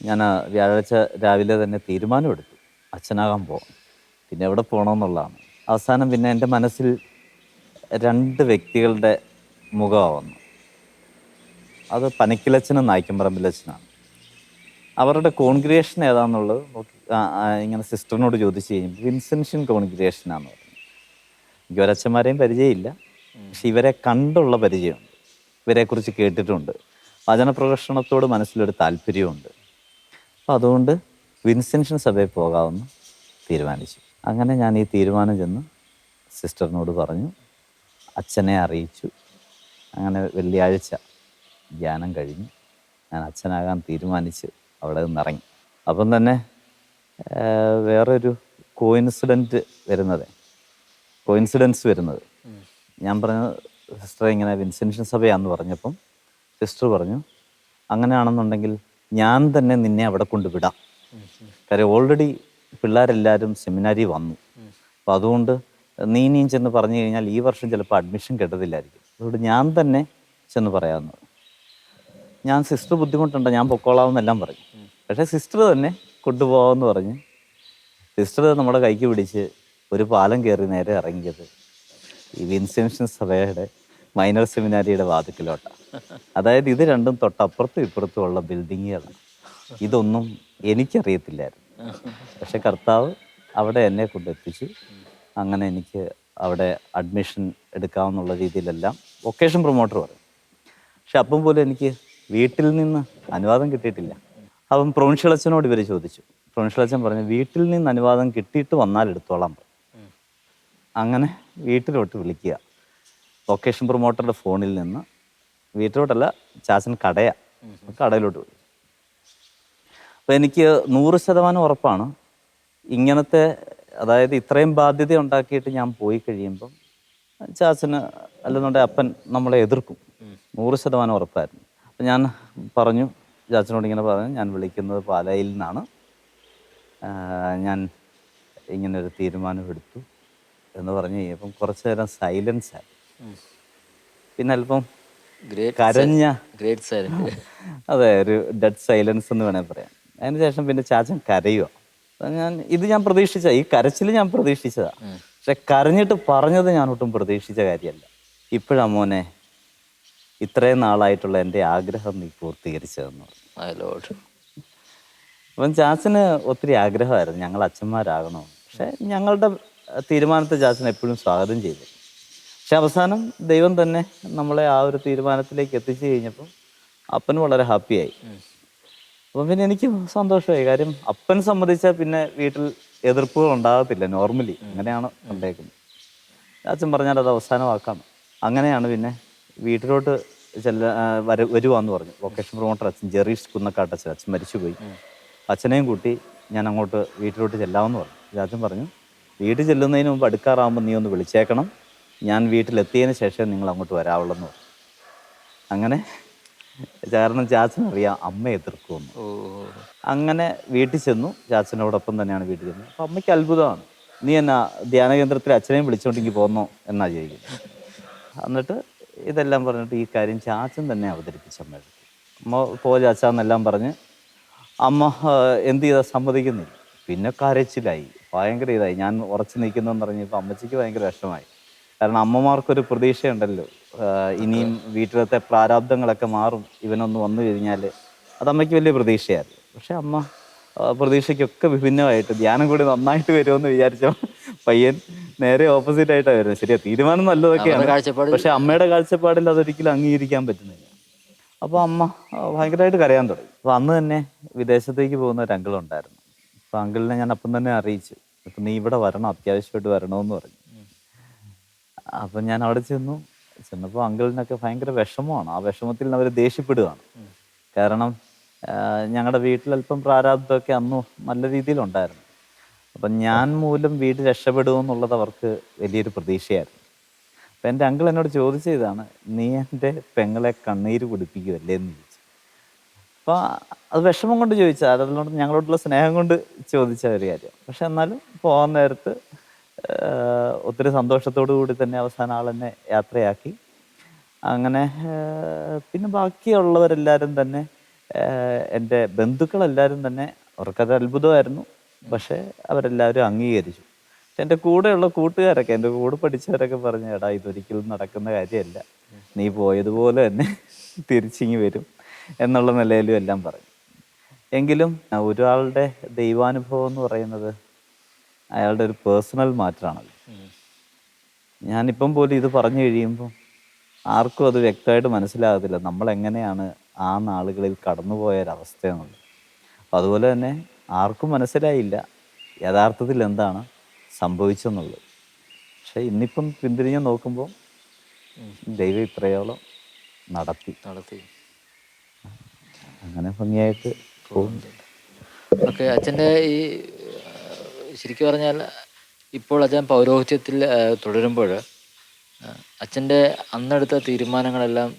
ഞാൻ വ്യാഴാഴ്ച രാവിലെ തന്നെ തീരുമാനമെടുത്തു, അച്ഛനാകാൻ പോകാം. പിന്നെ എവിടെ പോകണമെന്നുള്ളതാണ്. അവസാനം പിന്നെ എൻ്റെ മനസ്സിൽ 2 വ്യക്തികളുടെ മുഖമാണ് വന്നു. അത് പനക്കിലച്ഛനും നായ്ക്കമ്പറമ്പിലച്ഛനാണ്. അവരുടെ കോൺഗ്രിഗേഷൻ ഏതാണെന്നുള്ളത് നോക്കി ഇങ്ങനെ സിസ്റ്ററിനോട് ചോദിച്ചു കഴിഞ്ഞപ്പോൾ വിൻസെൻഷ്യൻ കോൺഗ്രിഗേഷനാന്ന് പറഞ്ഞു. എനിക്ക് ഒരച്ഛന്മാരെയും പരിചയമില്ല, പക്ഷെ ഇവരെ കണ്ടുള്ള പരിചയമുണ്ട്, ഇവരെക്കുറിച്ച് കേട്ടിട്ടുണ്ട്, വചനപ്രകർഷണത്തോട് മനസ്സിലൊരു താല്പര്യമുണ്ട്. അപ്പം അതുകൊണ്ട് വിൻസെൻഷ്യൻ സഭയിൽ പോകാമെന്ന് തീരുമാനിച്ചു. അങ്ങനെ ഞാൻ ഈ തീരുമാനം ചെന്ന് സിസ്റ്ററിനോട് പറഞ്ഞു, അച്ഛനെ അറിയിച്ചു. അങ്ങനെ വെള്ളിയാഴ്ച ധ്യാനം കഴിഞ്ഞ് ഞാൻ അച്ഛനാകാൻ തീരുമാനിച്ച് അവിടെ നിന്നിറങ്ങി. അപ്പം തന്നെ വേറൊരു കോയിൻസിഡൻസ് വരുന്നത്, ഞാൻ പറഞ്ഞു സിസ്റ്റർ ഇങ്ങനെ വിൻസെൻഷ്യൻ സഭയാന്ന് പറഞ്ഞപ്പം സിസ്റ്റർ പറഞ്ഞു, അങ്ങനെയാണെന്നുണ്ടെങ്കിൽ ഞാൻ തന്നെ നിന്നെ അവിടെ കൊണ്ടുവിടാം. കാര്യം ഓൾറെഡി പിള്ളേരെല്ലാവരും സെമിനാരി വന്നു. അപ്പോൾ അതുകൊണ്ട് നീ ഇനിയും ചെന്ന് പറഞ്ഞു കഴിഞ്ഞാൽ ഈ വർഷം ചിലപ്പോൾ അഡ്മിഷൻ കിട്ടത്തില്ലായിരിക്കും. അതുകൊണ്ട് ഞാൻ തന്നെ ചെന്ന് പറയാമെന്ന് പറഞ്ഞു. ഞാൻ സിസ്റ്റർ ബുദ്ധിമുട്ടുണ്ട്, ഞാൻ പൊക്കോളാമെന്നെല്ലാം പറഞ്ഞു. പക്ഷേ സിസ്റ്റർ തന്നെ കൊണ്ടുപോകാമെന്ന് പറഞ്ഞ് സിസ്റ്റർ നമ്മുടെ കൈക്ക് പിടിച്ച് ഒരു പാലം കയറി നേരെ ഇറങ്ങിയത് ഈ വിൻസെൻഷ്യൻ സഭയുടെ മൈനർ സെമിനാരിയുടെ വാതിക്കലോട്ടാണ്. അതായത് ഇത് രണ്ടും തൊട്ടപ്പുറത്തും ഇപ്പുറത്തും ഉള്ള ബിൽഡിങ്ങുകളാണ്. ഇതൊന്നും എനിക്കറിയത്തില്ലായിരുന്നു. പക്ഷെ കർത്താവ് അവിടെ എന്നെ കൊണ്ടെത്തിച്ചു. അങ്ങനെ എനിക്ക് അവിടെ അഡ്മിഷൻ എടുക്കാമെന്നുള്ള രീതിയിലെല്ലാം വൊക്കേഷൻ പ്രൊമോട്ടർ പറയും. പക്ഷെ അപ്പം പോലും എനിക്ക് വീട്ടിൽ നിന്ന് അനുവാദം കിട്ടിയിട്ടില്ല. അപ്പം പ്രൊവിൻഷ്യലച്ഛനോട് ഇവർ ചോദിച്ചു. പ്രൊവിൻഷ്യലച്ഛൻ പറഞ്ഞു, വീട്ടിൽ നിന്ന് അനുവാദം കിട്ടിയിട്ട് വന്നാൽ എടുത്തോളാം പറഞ്ഞു. അങ്ങനെ വീട്ടിലോട്ട് വിളിക്കുക. വൊക്കേഷൻ പ്രൊമോട്ടറുടെ ഫോണിൽ നിന്ന്, വീട്ടിലോട്ടല്ല, ചാച്ചൻ കടയിലോട്ട് വിളിച്ചു. അപ്പോൾ എനിക്ക് 100% ഉറപ്പാണ് ഇങ്ങനത്തെ, അതായത് ഇത്രയും ബാധ്യത ഉണ്ടാക്കിയിട്ട് ഞാൻ പോയി കഴിയുമ്പം ചാച്ചന് അല്ലെന്നുണ്ടെങ്കിൽ അപ്പൻ നമ്മളെ എതിർക്കും. 100% ഉറപ്പായിരുന്നു. അപ്പം ഞാൻ പറഞ്ഞു, ചാച്ചനോട് ഇങ്ങനെ പറഞ്ഞു, ഞാൻ വിളിക്കുന്നത് പാലായിൽ നിന്നാണ്, ഞാൻ ഇങ്ങനൊരു തീരുമാനമെടുത്തു എന്ന് പറഞ്ഞു കഴിഞ്ഞപ്പം കുറച്ച് നേരം സൈലൻസ് ആയി. പിന്നെ അല്പം കരഞ്ഞ, അതെ, ഒരു ഡെഡ് സൈലൻസ് എന്ന് വേണേൽ പറയാം. അതിന് ശേഷം പിന്നെ ചാച്ചൻ കരയുക. ഞാൻ പ്രതീക്ഷിച്ച ഈ കരച്ചിൽ ഞാൻ പ്രതീക്ഷിച്ചതാ. പക്ഷെ കരഞ്ഞിട്ട് പറഞ്ഞത് ഞാൻ ഒട്ടും പ്രതീക്ഷിച്ച കാര്യമല്ല. ഇപ്പോഴാ മോനെ ഇത്രയും നാളായിട്ടുള്ള എൻ്റെ ആഗ്രഹം നീ പൂർത്തീകരിച്ചതെന്ന് പറഞ്ഞു. അപ്പം ചാച്ചന് ഒത്തിരി ആഗ്രഹമായിരുന്നു ഞങ്ങൾ അച്ഛന്മാരാകണമെന്ന്. പക്ഷെ ഞങ്ങളുടെ തീരുമാനത്തെ ചാച്ചൻ എപ്പോഴും സ്വാഗതം ചെയ്തു. പക്ഷെ അവസാനം ദൈവം തന്നെ നമ്മളെ ആ ഒരു തീരുമാനത്തിലേക്ക് എത്തിച്ചു കഴിഞ്ഞപ്പം അപ്പന് വളരെ ഹാപ്പിയായി. അപ്പം പിന്നെ എനിക്ക് സന്തോഷമായി. കാര്യം അപ്പൻ സമ്മതിച്ചാൽ പിന്നെ വീട്ടിൽ എതിർപ്പുകൾ ഉണ്ടാകത്തില്ല. നോർമലി അങ്ങനെയാണ് ഉണ്ടാക്കുന്നത്. അച്ഛൻ പറഞ്ഞാൽ അത് അവസാനമാക്കാം. അങ്ങനെയാണ് പിന്നെ വീട്ടിലോട്ട് വരുവാന്ന് പറഞ്ഞു. വൊക്കേഷൻ പ്രൊമോട്ടർ അച്ഛൻ ജെറീഷ് കുന്നക്കാട്ടച്ഛൻ, അച്ഛൻ മരിച്ചുപോയി. അച്ഛനെയും കൂട്ടി ഞാൻ അങ്ങോട്ട് വീട്ടിലോട്ട് ചെല്ലാമെന്ന് പറഞ്ഞു. അച്ഛൻ പറഞ്ഞു, വീട്ടിൽ ചെല്ലുന്നതിന് മുമ്പ് അടുക്കാറാകുമ്പോൾ നീ ഒന്ന് വിളിച്ചേക്കണം, ഞാൻ വീട്ടിലെത്തിയതിന് ശേഷം നിങ്ങൾ അങ്ങോട്ട് വരാവുള്ളെന്ന് പറഞ്ഞു. അങ്ങനെ, കാരണം ചാച്ചനറിയാം അമ്മ എതിർക്കുമെന്ന്. അങ്ങനെ വീട്ടിൽ ചെന്നു. ചാച്ചനോടൊപ്പം തന്നെയാണ് വീട്ടിൽ ചെന്നത്. അപ്പം അമ്മയ്ക്ക് അത്ഭുതമാണ്, നീ എന്നാ ധ്യാന കേന്ദ്രത്തിൽ അച്ഛനെയും വിളിച്ചോണ്ടെങ്കിൽ പോന്നോ എന്നാ ചോദിക്കുന്നത്. എന്നിട്ട് ഇതെല്ലാം പറഞ്ഞിട്ട് ഈ കാര്യം ചാച്ചൻ തന്നെ അവതരിപ്പിച്ച അമ്മ ചാച്ചാന്നെല്ലാം പറഞ്ഞ് അമ്മ എന്ത് ചെയ്താൽ സമ്മതിക്കുന്നില്ല. പിന്നെ കരച്ചിലായി, ഭയങ്കര ഇതായി. ഞാൻ ഉറച്ചു നിൽക്കുന്നതെന്ന് പറഞ്ഞപ്പോൾ അമ്മച്ചിക്ക് ഭയങ്കര വിഷമായി. കാരണം അമ്മമാർക്കൊരു പ്രതീക്ഷയുണ്ടല്ലോ, ഇനിയും വീട്ടിലത്തെ പ്രാരാബ്ദങ്ങളൊക്കെ മാറും ഇവനൊന്ന് വന്നു കഴിഞ്ഞാൽ. അത് അമ്മയ്ക്ക് വലിയ പ്രതീക്ഷയായിരുന്നു. പക്ഷെ അമ്മ പ്രതീക്ഷയ്ക്കൊക്കെ വിഭിന്നമായിട്ട് ധ്യാനം കൂടി നന്നായിട്ട് വരുമെന്ന് വിചാരിച്ചോ പയ്യൻ നേരെ ഓപ്പോസിറ്റ് ആയിട്ടാണ് വരുന്നത്. ശരിയാ, തീരുമാനം നല്ലതൊക്കെയാണ്, പക്ഷെ അമ്മയുടെ കാഴ്ചപ്പാടിൽ അതൊരിക്കലും അംഗീകരിക്കാൻ പറ്റുന്നില്ല. അപ്പോൾ അമ്മ ഭയങ്കരമായിട്ട് കരയാൻ തുടങ്ങി. അപ്പോൾ അന്ന് തന്നെ വിദേശത്തേക്ക് പോകുന്ന ഒരു അങ്കിളുണ്ടായിരുന്നു. അപ്പോൾ അങ്കിളിനെ ഞാൻ അപ്പം തന്നെ അറിയിച്ചു, അപ്പം നീ ഇവിടെ വരണം, അത്യാവശ്യമായിട്ട് വരണമെന്ന് പറഞ്ഞു. അപ്പം ഞാൻ അവിടെ ചെന്നപ്പോൾ അങ്കിളിനൊക്കെ ഭയങ്കര വിഷമമാണ്. ആ വിഷമത്തിൽ അവർ ദേഷ്യപ്പെടുകയാണ്. കാരണം ഞങ്ങളുടെ വീട്ടിലല്പം പ്രാരാബ്ധമൊക്കെ അന്നും നല്ല രീതിയിലുണ്ടായിരുന്നു. അപ്പം ഞാൻ മൂലം വീട് രക്ഷപ്പെടുമെന്നുള്ളത് അവർക്ക് വലിയൊരു പ്രതീക്ഷയായിരുന്നു. അപ്പം എൻ്റെ അങ്കിൾ എന്നോട് ചോദിച്ചതാണ്, നീ എൻ്റെ പെങ്ങളെ കണ്ണീര് കുടിപ്പിക്കുമല്ലേ എന്ന് ചോദിച്ചു. അപ്പോൾ അത് വിഷമം കൊണ്ട് ചോദിച്ചാൽ, അതുകൊണ്ട് ഞങ്ങളോടുള്ള സ്നേഹം കൊണ്ട് ചോദിച്ച ഒരു കാര്യം. പക്ഷെ എന്നാലും പോകാൻ നേരത്ത് ഒത്തിരി സന്തോഷത്തോടു കൂടി തന്നെ അവസാനം ആളെന്നെ യാത്രയാക്കി. അങ്ങനെ പിന്നെ ബാക്കിയുള്ളവരെല്ലാവരും തന്നെ, എൻ്റെ ബന്ധുക്കളെല്ലാവരും തന്നെ, അവർക്കത് അത്ഭുതമായിരുന്നു. പക്ഷേ അവരെല്ലാവരും അംഗീകരിച്ചു. പക്ഷെ എൻ്റെ കൂടെയുള്ള കൂട്ടുകാരൊക്കെ, എൻ്റെ കൂടെ പഠിച്ചവരൊക്കെ പറഞ്ഞു, എടാ ഇതൊരിക്കലും നടക്കുന്ന കാര്യമല്ല, നീ പോയതുപോലെ തന്നെ തിരിച്ചിങ്ങി വരും എന്നുള്ള നിലയിലും എല്ലാം പറഞ്ഞു. എങ്കിലും ഒരാളുടെ ദൈവാനുഭവം എന്ന് പറയുന്നത് അയാളുടെ ഒരു പേഴ്സണൽ മാറ്ററാണല്ലോ. ഞാനിപ്പം പോലും ഇത് പറഞ്ഞു കഴിയുമ്പോൾ ആർക്കും അത് വ്യക്തമായിട്ട് മനസ്സിലാകത്തില്ല നമ്മളെങ്ങനെയാണ് ആ നാളുകളിൽ കടന്നുപോയൊരവസ്ഥ എന്നുള്ളത്. അപ്പം അതുപോലെ തന്നെ ആർക്കും മനസ്സിലായില്ല യഥാർത്ഥത്തിൽ എന്താണ് സംഭവിച്ചെന്നുള്ളത്. പക്ഷെ ഇന്നിപ്പം പിന്തിരിഞ്ഞ് നോക്കുമ്പോൾ ദൈവം ഇത്രയോളം നടത്തി അങ്ങനെ ഭംഗിയായിട്ട് പോകുന്നുണ്ട്. ഓക്കെ, അച്ഛൻ്റെ ഈ ശരിക്കും പറഞ്ഞാൽ ഇപ്പോൾ അച്ഛൻ പൗരോഹിത്യത്തിൽ തുടരുമ്പോൾ അച്ഛൻ്റെ അന്നെടുത്ത തീരുമാനങ്ങളെല്ലാം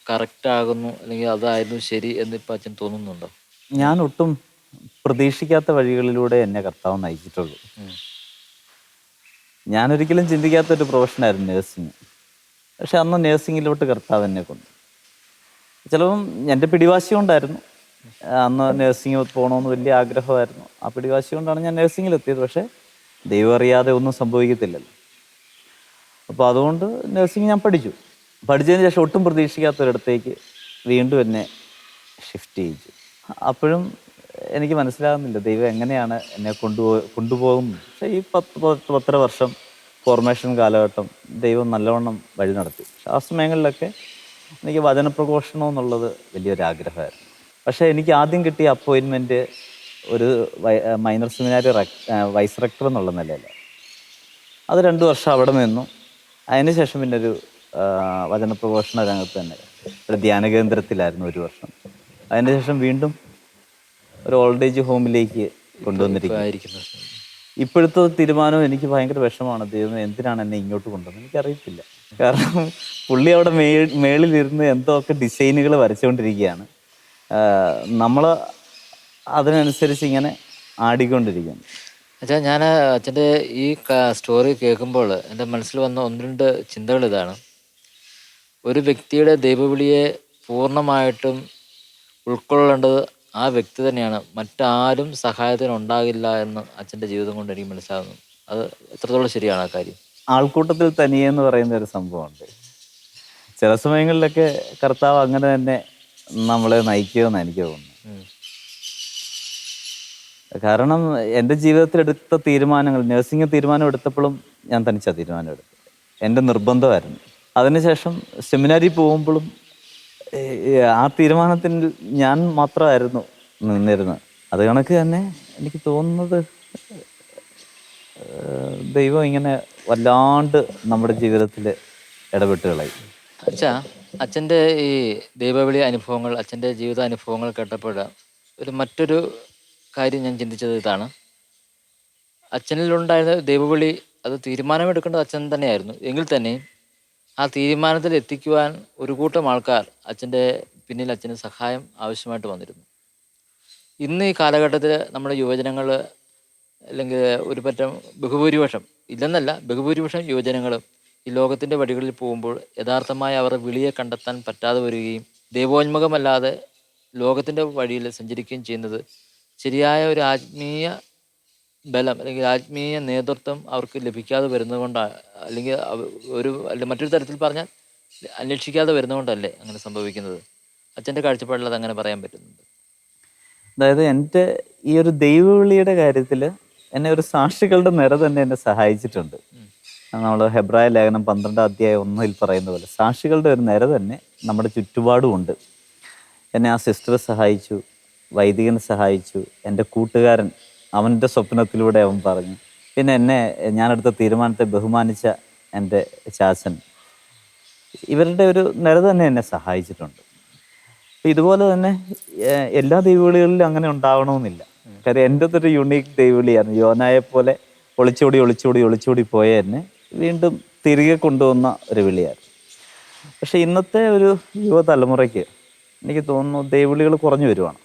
കറക്റ്റ് ആകുന്നു, അല്ലെങ്കിൽ അതായിരുന്നു ശരി എന്നിപ്പോൾ അച്ഛൻ തോന്നുന്നുണ്ടോ? ഞാൻ ഒട്ടും പ്രതീക്ഷിക്കാത്ത വഴികളിലൂടെ എന്നെ കർത്താവ് നയിച്ചിട്ടുള്ളൂ. ഞാനൊരിക്കലും ചിന്തിക്കാത്തൊരു പ്രൊഫഷനായിരുന്നു നേഴ്സിങ്. പക്ഷെ അന്ന് നേഴ്സിങ്ങിലോട്ട് കർത്താവ് എന്നെ കൊണ്ടു. ചിലപ്പം എൻ്റെ പിടിവാശി കൊണ്ടായിരുന്നു. അന്ന് നേഴ്സിംഗ് പോകണമെന്ന് വലിയ ആഗ്രഹമായിരുന്നു. ആ പിടിവാശി കൊണ്ടാണ് ഞാൻ നേഴ്സിങ്ങിലെത്തിയത്. പക്ഷേ ദൈവം അറിയാതെ ഒന്നും സംഭവിക്കത്തില്ലല്ലോ. അപ്പോൾ അതുകൊണ്ട് നേഴ്സിംഗ് ഞാൻ പഠിച്ചു. പഠിച്ചതിന് ശേഷം ഒട്ടും പ്രതീക്ഷിക്കാത്തൊരിടത്തേക്ക് വീണ്ടും എന്നെ ഷിഫ്റ്റ് ചെയ്യിച്ചു. അപ്പോഴും എനിക്ക് മനസ്സിലാകുന്നില്ല ദൈവം എങ്ങനെയാണ് എന്നെ കൊണ്ടുപോകുന്നത്. പക്ഷേ ഈ 10 വർഷം ഫോർമേഷൻ കാലഘട്ടം ദൈവം നല്ലവണ്ണം വഴി നടത്തി. ആ സമയങ്ങളിലൊക്കെ എനിക്ക് വചനപ്രഘോഷണം എന്നുള്ളത് വലിയൊരാഗ്രഹമായിരുന്നു. പക്ഷേ എനിക്ക് ആദ്യം കിട്ടിയ അപ്പോയിൻമെൻറ്റ് ഒരു മൈനർ സെമിനാരി വൈസ് റെക്ടർ എന്നുള്ള നിലയിൽ. അത് 2 വർഷം അവിടെ നിന്നു. അതിനുശേഷം പിന്നെ ഒരു വചനപ്രഘോഷണ രംഗത്ത് തന്നെ ഒരു ധ്യാന കേന്ദ്രത്തിലായിരുന്നു 1 വർഷം. അതിനുശേഷം വീണ്ടും ഒരു ഓൾഡ് ഏജ് ഹോമിലേക്ക് കൊണ്ടുവന്നിരിക്കുന്നു. ഇപ്പോഴത്തെ തീരുമാനം എനിക്ക് ഭയങ്കര വിഷമമാണ്. ദൈവം എന്തിനാണ് എന്നെ ഇങ്ങോട്ട് കൊണ്ടുവന്നത് എനിക്കറിയത്തില്ല. കാരണം പുള്ളി അവിടെ മേളിലിരുന്ന് എന്തൊക്കെ ഡിസൈനുകൾ വരച്ചുകൊണ്ടിരിക്കുകയാണ്. നമ്മൾ അതിനനുസരിച്ച് ഇങ്ങനെ ആടിക്കൊണ്ടിരിക്കുന്നു. അച്ഛാ, ഞാൻ അച്ഛൻ്റെ ഈ സ്റ്റോറി കേൾക്കുമ്പോൾ എൻ്റെ മനസ്സിൽ വന്ന 1-2 ചിന്തകൾ ഇതാണ്. ഒരു വ്യക്തിയുടെ ദൈവവിളിയെ പൂർണ്ണമായിട്ടും ഉൾക്കൊള്ളേണ്ടത് ആ വ്യക്തി തന്നെയാണ്. മറ്റാരും സഹായത്തിന് ഉണ്ടാകില്ല എന്ന് അച്ഛൻ്റെ ജീവിതം കൊണ്ട് എനിക്ക് മനസ്സിലാകുന്നു. അത് എത്രത്തോളം ശരിയാണ് ആ കാര്യം? ആൾക്കൂട്ടത്തിൽ തനിയെ എന്ന് പറയുന്ന ഒരു സംഭവമുണ്ട്. ചില സമയങ്ങളിലൊക്കെ കർത്താവ് അങ്ങനെ തന്നെ നമ്മളെ നയിക്കുമെന്ന് എനിക്ക് തോന്നുന്നു. കാരണം എൻ്റെ ജീവിതത്തിൽ എടുത്ത തീരുമാനങ്ങൾ, നഴ്സിംഗ് തീരുമാനം എടുത്തപ്പോഴും ഞാൻ തനിച്ചാണ് തീരുമാനം എടുത്തത്. എൻ്റെ നിർബന്ധമായിരുന്നു. അതിനുശേഷം സെമിനാരി പോകുമ്പോഴും ആ തീരുമാനത്തിൽ ഞാൻ മാത്രമായിരുന്നു നിന്നിരുന്നത്. അത് കണക്ക് തന്നെ എനിക്ക് തോന്നുന്നത് ദൈവം ഇങ്ങനെ വല്ലാണ്ട് നമ്മുടെ ജീവിതത്തിൽ ഇടപെട്ട് കളയും. അച്ഛാ, അച്ഛൻ്റെ ഈ ദൈവവിളി അനുഭവങ്ങൾ, അച്ഛൻ്റെ ജീവിതാനുഭവങ്ങൾ കേട്ടപ്പോൾ മറ്റൊരു കാര്യം ഞാൻ ചിന്തിച്ചത് ഇതാണ്. അച്ഛനിലുണ്ടായിരുന്ന ദൈവവിളി, അത് തീരുമാനമെടുക്കേണ്ടത് അച്ഛൻ തന്നെയായിരുന്നു. എങ്കിൽ തന്നെ ആ തീരുമാനത്തിൽ എത്തിക്കുവാൻ ഒരു കൂട്ടം ആൾക്കാർ അച്ഛൻ്റെ പിന്നിൽ അച്ഛന് സഹായം ആവശ്യമായിട്ട് വന്നിരുന്നു. ഇന്ന് ഈ കാലഘട്ടത്തിൽ നമ്മുടെ യുവജനങ്ങൾ, അല്ലെങ്കിൽ ഒരു പറ്റം ബഹുഭൂരിപക്ഷം, ഇല്ലെന്നല്ല, ബഹുഭൂരിപക്ഷം യുവജനങ്ങളും ഈ ലോകത്തിൻ്റെ വഴികളിൽ പോകുമ്പോൾ യഥാർത്ഥമായ അവരുടെ വിളിയെ കണ്ടെത്താൻ പറ്റാതെ വരികയും ദൈവോന്മുഖമല്ലാതെ ലോകത്തിൻ്റെ വഴിയിൽ സഞ്ചരിക്കുകയും ചെയ്യുന്നത് ശരിയായ ഒരു ആത്മീയ ബലം അല്ലെങ്കിൽ ആത്മീയ നേതൃത്വം അവർക്ക് ലഭിക്കാതെ വരുന്നതുകൊണ്ടാണ്, അല്ലെങ്കിൽ മറ്റൊരു തരത്തിൽ പറഞ്ഞാൽ അന്വേഷിക്കാതെ വരുന്നതുകൊണ്ടല്ലേ അങ്ങനെ സംഭവിക്കുന്നത്? അച്ഛൻ്റെ കാഴ്ചപ്പാടിൽ അത് അങ്ങനെ പറയാൻ പറ്റുന്നുണ്ട്. അതായത് എൻ്റെ ഈ ഒരു ദൈവവിളിയുടെ കാര്യത്തിൽ എന്നെ ഒരു സാക്ഷികളുടെ നിര തന്നെ എന്നെ സഹായിച്ചിട്ടുണ്ട്. നമ്മൾ ഹെബ്രായ ലേഖനം 12:1 പറയുന്ന പോലെ സാക്ഷികളുടെ ഒരു നിര തന്നെ നമ്മുടെ ചുറ്റുപാടുമുണ്ട്. എന്നെ ആ സിസ്റ്റർ സഹായിച്ചു, വൈദികൻ സഹായിച്ചു, എൻ്റെ കൂട്ടുകാരൻ അവൻ്റെ സ്വപ്നത്തിലൂടെ അവൻ പറഞ്ഞു, പിന്നെ എന്നെ ഞാനെടുത്ത തീരുമാനത്തെ ബഹുമാനിച്ച എൻ്റെ ചാച്ചൻ, ഇവരുടെ ഒരു നിര തന്നെ എന്നെ സഹായിച്ചിട്ടുണ്ട്. അപ്പം ഇതുപോലെ തന്നെ എല്ലാ ദൈവവിളികളിലും അങ്ങനെ ഉണ്ടാവണമെന്നില്ല. കാര്യം എൻ്റെ ഒരു യുണീക്ക് ദൈവവിളിയാണ്. യോനായെ പോലെ ഒളിച്ചോടി ഒളിച്ചോടി ഒളിച്ചോടി പോയ എന്നെ വീണ്ടും തിരികെ കൊണ്ടുവന്ന ഒരു വിളിയായിരുന്നു. പക്ഷെ ഇന്നത്തെ ഒരു യുവതലമുറയ്ക്ക് എനിക്ക് തോന്നുന്നു ദൈവവിളികൾ കുറഞ്ഞു വരുവാണ്.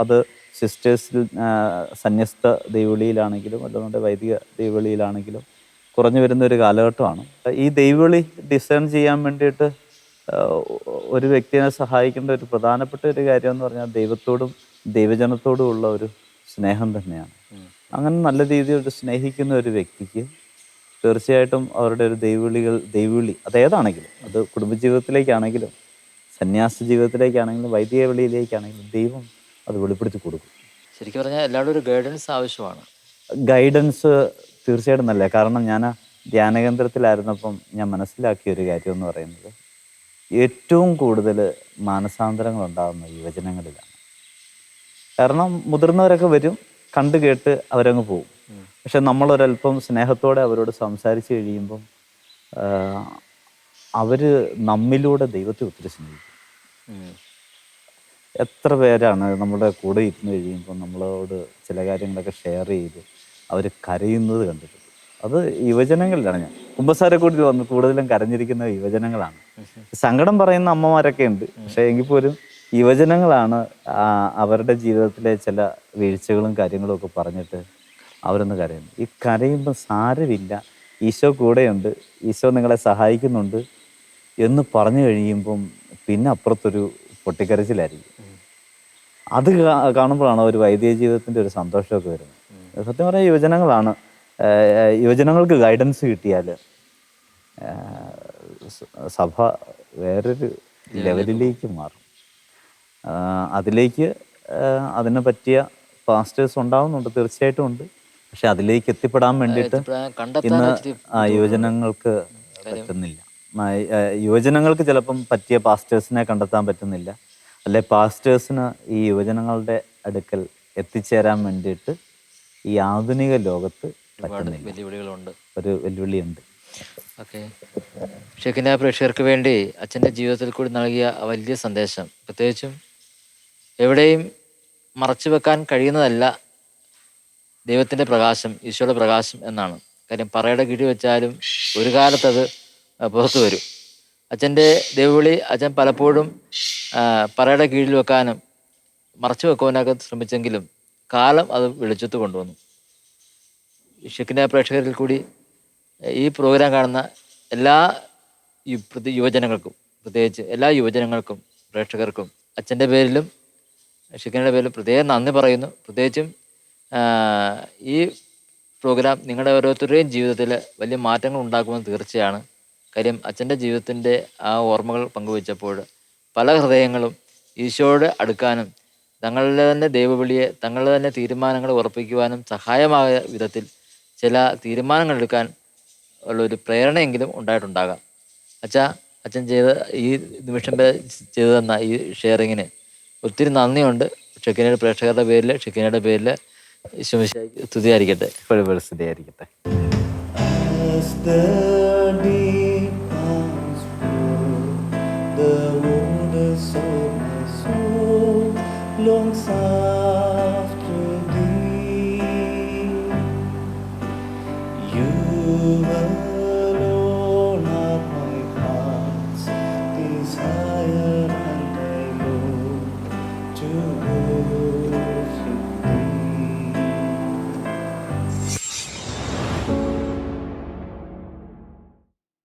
അത് സിസ്റ്റേഴ്സിൽ സന്യസ്ത ദൈവവിളിയിലാണെങ്കിലും അല്ലാതെ വൈദിക ദൈവവിളിയിലാണെങ്കിലും കുറഞ്ഞു വരുന്ന ഒരു കാലഘട്ടമാണ്. ഈ ദൈവവിളി ഡിസേൺ ചെയ്യാൻ വേണ്ടിയിട്ട് ഒരു വ്യക്തിയെ സഹായിക്കേണ്ട ഒരു പ്രധാനപ്പെട്ട ഒരു കാര്യം എന്ന് പറഞ്ഞാൽ ദൈവത്തോടും ദൈവജനത്തോടും ഉള്ള ഒരു സ്നേഹം തന്നെയാണ്. അങ്ങനെ നല്ല രീതിയിൽ സ്നേഹിക്കുന്ന ഒരു വ്യക്തിക്ക് തീർച്ചയായിട്ടും അവരുടെ ഒരു ദൈവവിളി അതേതാണെങ്കിലും, അത് കുടുംബജീവിതത്തിലേക്കാണെങ്കിലും സന്യാസ ജീവിതത്തിലേക്കാണെങ്കിലും വൈദിക വിളിയിലേക്കാണെങ്കിലും ദൈവം അത് വെളിപ്പെടുത്തി കൊടുക്കും. ശരിക്കും പറഞ്ഞാൽ എല്ലാവരും ഒരു ഗൈഡൻസ് ആവശ്യമാണ്. ഗൈഡൻസ് തീർച്ചയായിട്ടും നല്ല. കാരണം ഞാൻ ധ്യാനകേന്ദ്രത്തിലായിരുന്നപ്പം ഞാൻ മനസ്സിലാക്കിയ ഒരു കാര്യം എന്ന് പറയുന്നത് ഏറ്റവും കൂടുതൽ മാനസാന്തരങ്ങൾ ഉണ്ടാകുന്ന യുവജനങ്ങളിലാണ്. കാരണം മുതിർന്നവരൊക്കെ വരും, കണ്ടു കേട്ട് അവരങ്ങ് പോകും. പക്ഷെ നമ്മളൊരല്പം സ്നേഹത്തോടെ അവരോട് സംസാരിച്ച് കഴിയുമ്പം അവർ നമ്മിലൂടെ ദൈവത്തെ ഒത്തിരി സ്നേഹിക്കും. എത്ര പേരാണ് നമ്മുടെ കൂടെ ഇരുന്ന് കഴിയുമ്പോൾ നമ്മളോട് ചില കാര്യങ്ങളൊക്കെ ഷെയർ ചെയ്ത് അവർ കരയുന്നത് കണ്ടിട്ടുണ്ട്. അത് യുവജനങ്ങളിലാണ്. ഞാൻ കുമ്പസാരക്കൂട്ടിൽ വന്ന് കൂടുതലും കരഞ്ഞിരിക്കുന്ന യുവജനങ്ങളാണ്. സങ്കടം പറയുന്ന അമ്മമാരൊക്കെ ഉണ്ട്, പക്ഷേ എങ്കിൽ പോലും യുവജനങ്ങളാണ് അവരുടെ ജീവിതത്തിലെ ചില വീഴ്ചകളും കാര്യങ്ങളും ഒക്കെ പറഞ്ഞിട്ട് അവരൊന്ന് കരയുന്നു. ഈ കരയുമ്പോൾ സാരമില്ല, ഈശോ കൂടെയുണ്ട്, ഈശോ നിങ്ങളെ സഹായിക്കുന്നുണ്ട് എന്ന് പറഞ്ഞു കഴിയുമ്പം പിന്നെ അപ്പുറത്തൊരു പൊട്ടിക്കരച്ചിലായിരിക്കും. അത് കാണുമ്പോഴാണ് ഒരു വൈദിക ജീവിതത്തിൻ്റെ ഒരു സന്തോഷമൊക്കെ വരുന്നത്. സത്യം പറഞ്ഞാൽ യുവജനങ്ങൾക്ക് ഗൈഡൻസ് കിട്ടിയാൽ സഭ വേറൊരു ലെവലിലേക്ക് മാറും. അതിലേക്ക് അതിനെ പറ്റിയ പാസ്റ്റേഴ്സ് ഉണ്ടാവുന്നുണ്ട്, തീർച്ചയായിട്ടും ഉണ്ട്. പക്ഷെ അതിലേക്ക് എത്തിപ്പെടാൻ വേണ്ടിയിട്ട് ഇന്ന് യുവജനങ്ങൾക്ക് പറ്റുന്നില്ല. യുവജനങ്ങൾക്ക് ചിലപ്പം പറ്റിയ പാസ്റ്റേഴ്സിനെ കണ്ടെത്താൻ പറ്റുന്നില്ല, അല്ലെ പാസ്റ്റേഴ്സിന് ഈ യുവജനങ്ങളുടെ അടുക്കൽ എത്തിച്ചേരാൻ വേണ്ടിയിട്ട് ഈ ആധുനിക ലോകത്ത് വെല്ലുവിളികളുണ്ട്, ഒരു വെല്ലുവിളിയുണ്ട്. ഓക്കെ. ഷെക്കിന പ്രേക്ഷകർക്ക് വേണ്ടി അച്ഛൻ്റെ ജീവിതത്തിൽ കൂടി നൽകിയ വലിയ സന്ദേശം പ്രത്യേകിച്ചും എവിടെയും മറച്ചു വെക്കാൻ കഴിയുന്നതല്ല ദൈവത്തിൻ്റെ പ്രകാശം, ഈശോയുടെ പ്രകാശം എന്നാണ്. കാര്യം പറയുടെ കീഴിൽ വെച്ചാലും ഒരു കാലത്തത് പുറത്തു വരും. അച്ഛൻ്റെ ദൈവവിളി അച്ഛൻ പലപ്പോഴും പറയുടെ കീഴിൽ വെക്കാനും മറച്ചു വെക്കുവാനൊക്കെ ശ്രമിച്ചെങ്കിലും കാലം അത് വെളിച്ചത്ത് കൊണ്ടുവന്നു. ഷെക്കിന പ്രേക്ഷകരിൽ കൂടി ഈ പ്രോഗ്രാം കാണുന്ന എല്ലാ യുവജനങ്ങൾക്കും, പ്രത്യേകിച്ച് എല്ലാ യുവജനങ്ങൾക്കും പ്രേക്ഷകർക്കും അച്ഛൻ്റെ പേരിലും ഷെക്കിനയുടെ പേരിലും പ്രത്യേകം നന്ദി പറയുന്നു. പ്രത്യേകിച്ചും ഈ പ്രോഗ്രാം നിങ്ങളുടെ ഓരോരുത്തരുടെയും ജീവിതത്തിൽ വലിയ മാറ്റങ്ങൾ ഉണ്ടാക്കുമെന്ന് തീർച്ചയാണ്. കാര്യം അച്ഛൻ്റെ ജീവിതത്തിൻ്റെ ആ ഓർമ്മകൾ പങ്കുവച്ചപ്പോൾ പല ഹൃദയങ്ങളും ഈശോയോട് അടുക്കാനും തങ്ങളുടെ തന്നെ ദൈവവിളിയെ തങ്ങളുടെ തന്നെ തീരുമാനങ്ങൾ ഉറപ്പിക്കുവാനും സഹായമായ വിധത്തിൽ ചില തീരുമാനങ്ങൾ എടുക്കാൻ ഉള്ളൊരു പ്രേരണയെങ്കിലും ഉണ്ടായിട്ടുണ്ടാകാം. അച്ഛൻ ചെയ്ത ഈ നിമിഷം വരെ ചെയ്തു തന്ന ഈ ഷെയറിങ്ങിന് ഒത്തിരി നന്ദിയുണ്ട്. ഷെക്കിനയുടെ പ്രേക്ഷകരുടെ പേരിൽ, ഷെക്കിനയുടെ പേരിൽ ഈശോമിശിഹായ്ക്ക് സ്തുതിയായിരിക്കട്ടെ. എപ്പോഴും സ്തുതിയായിരിക്കട്ടെ. The waters of my soul long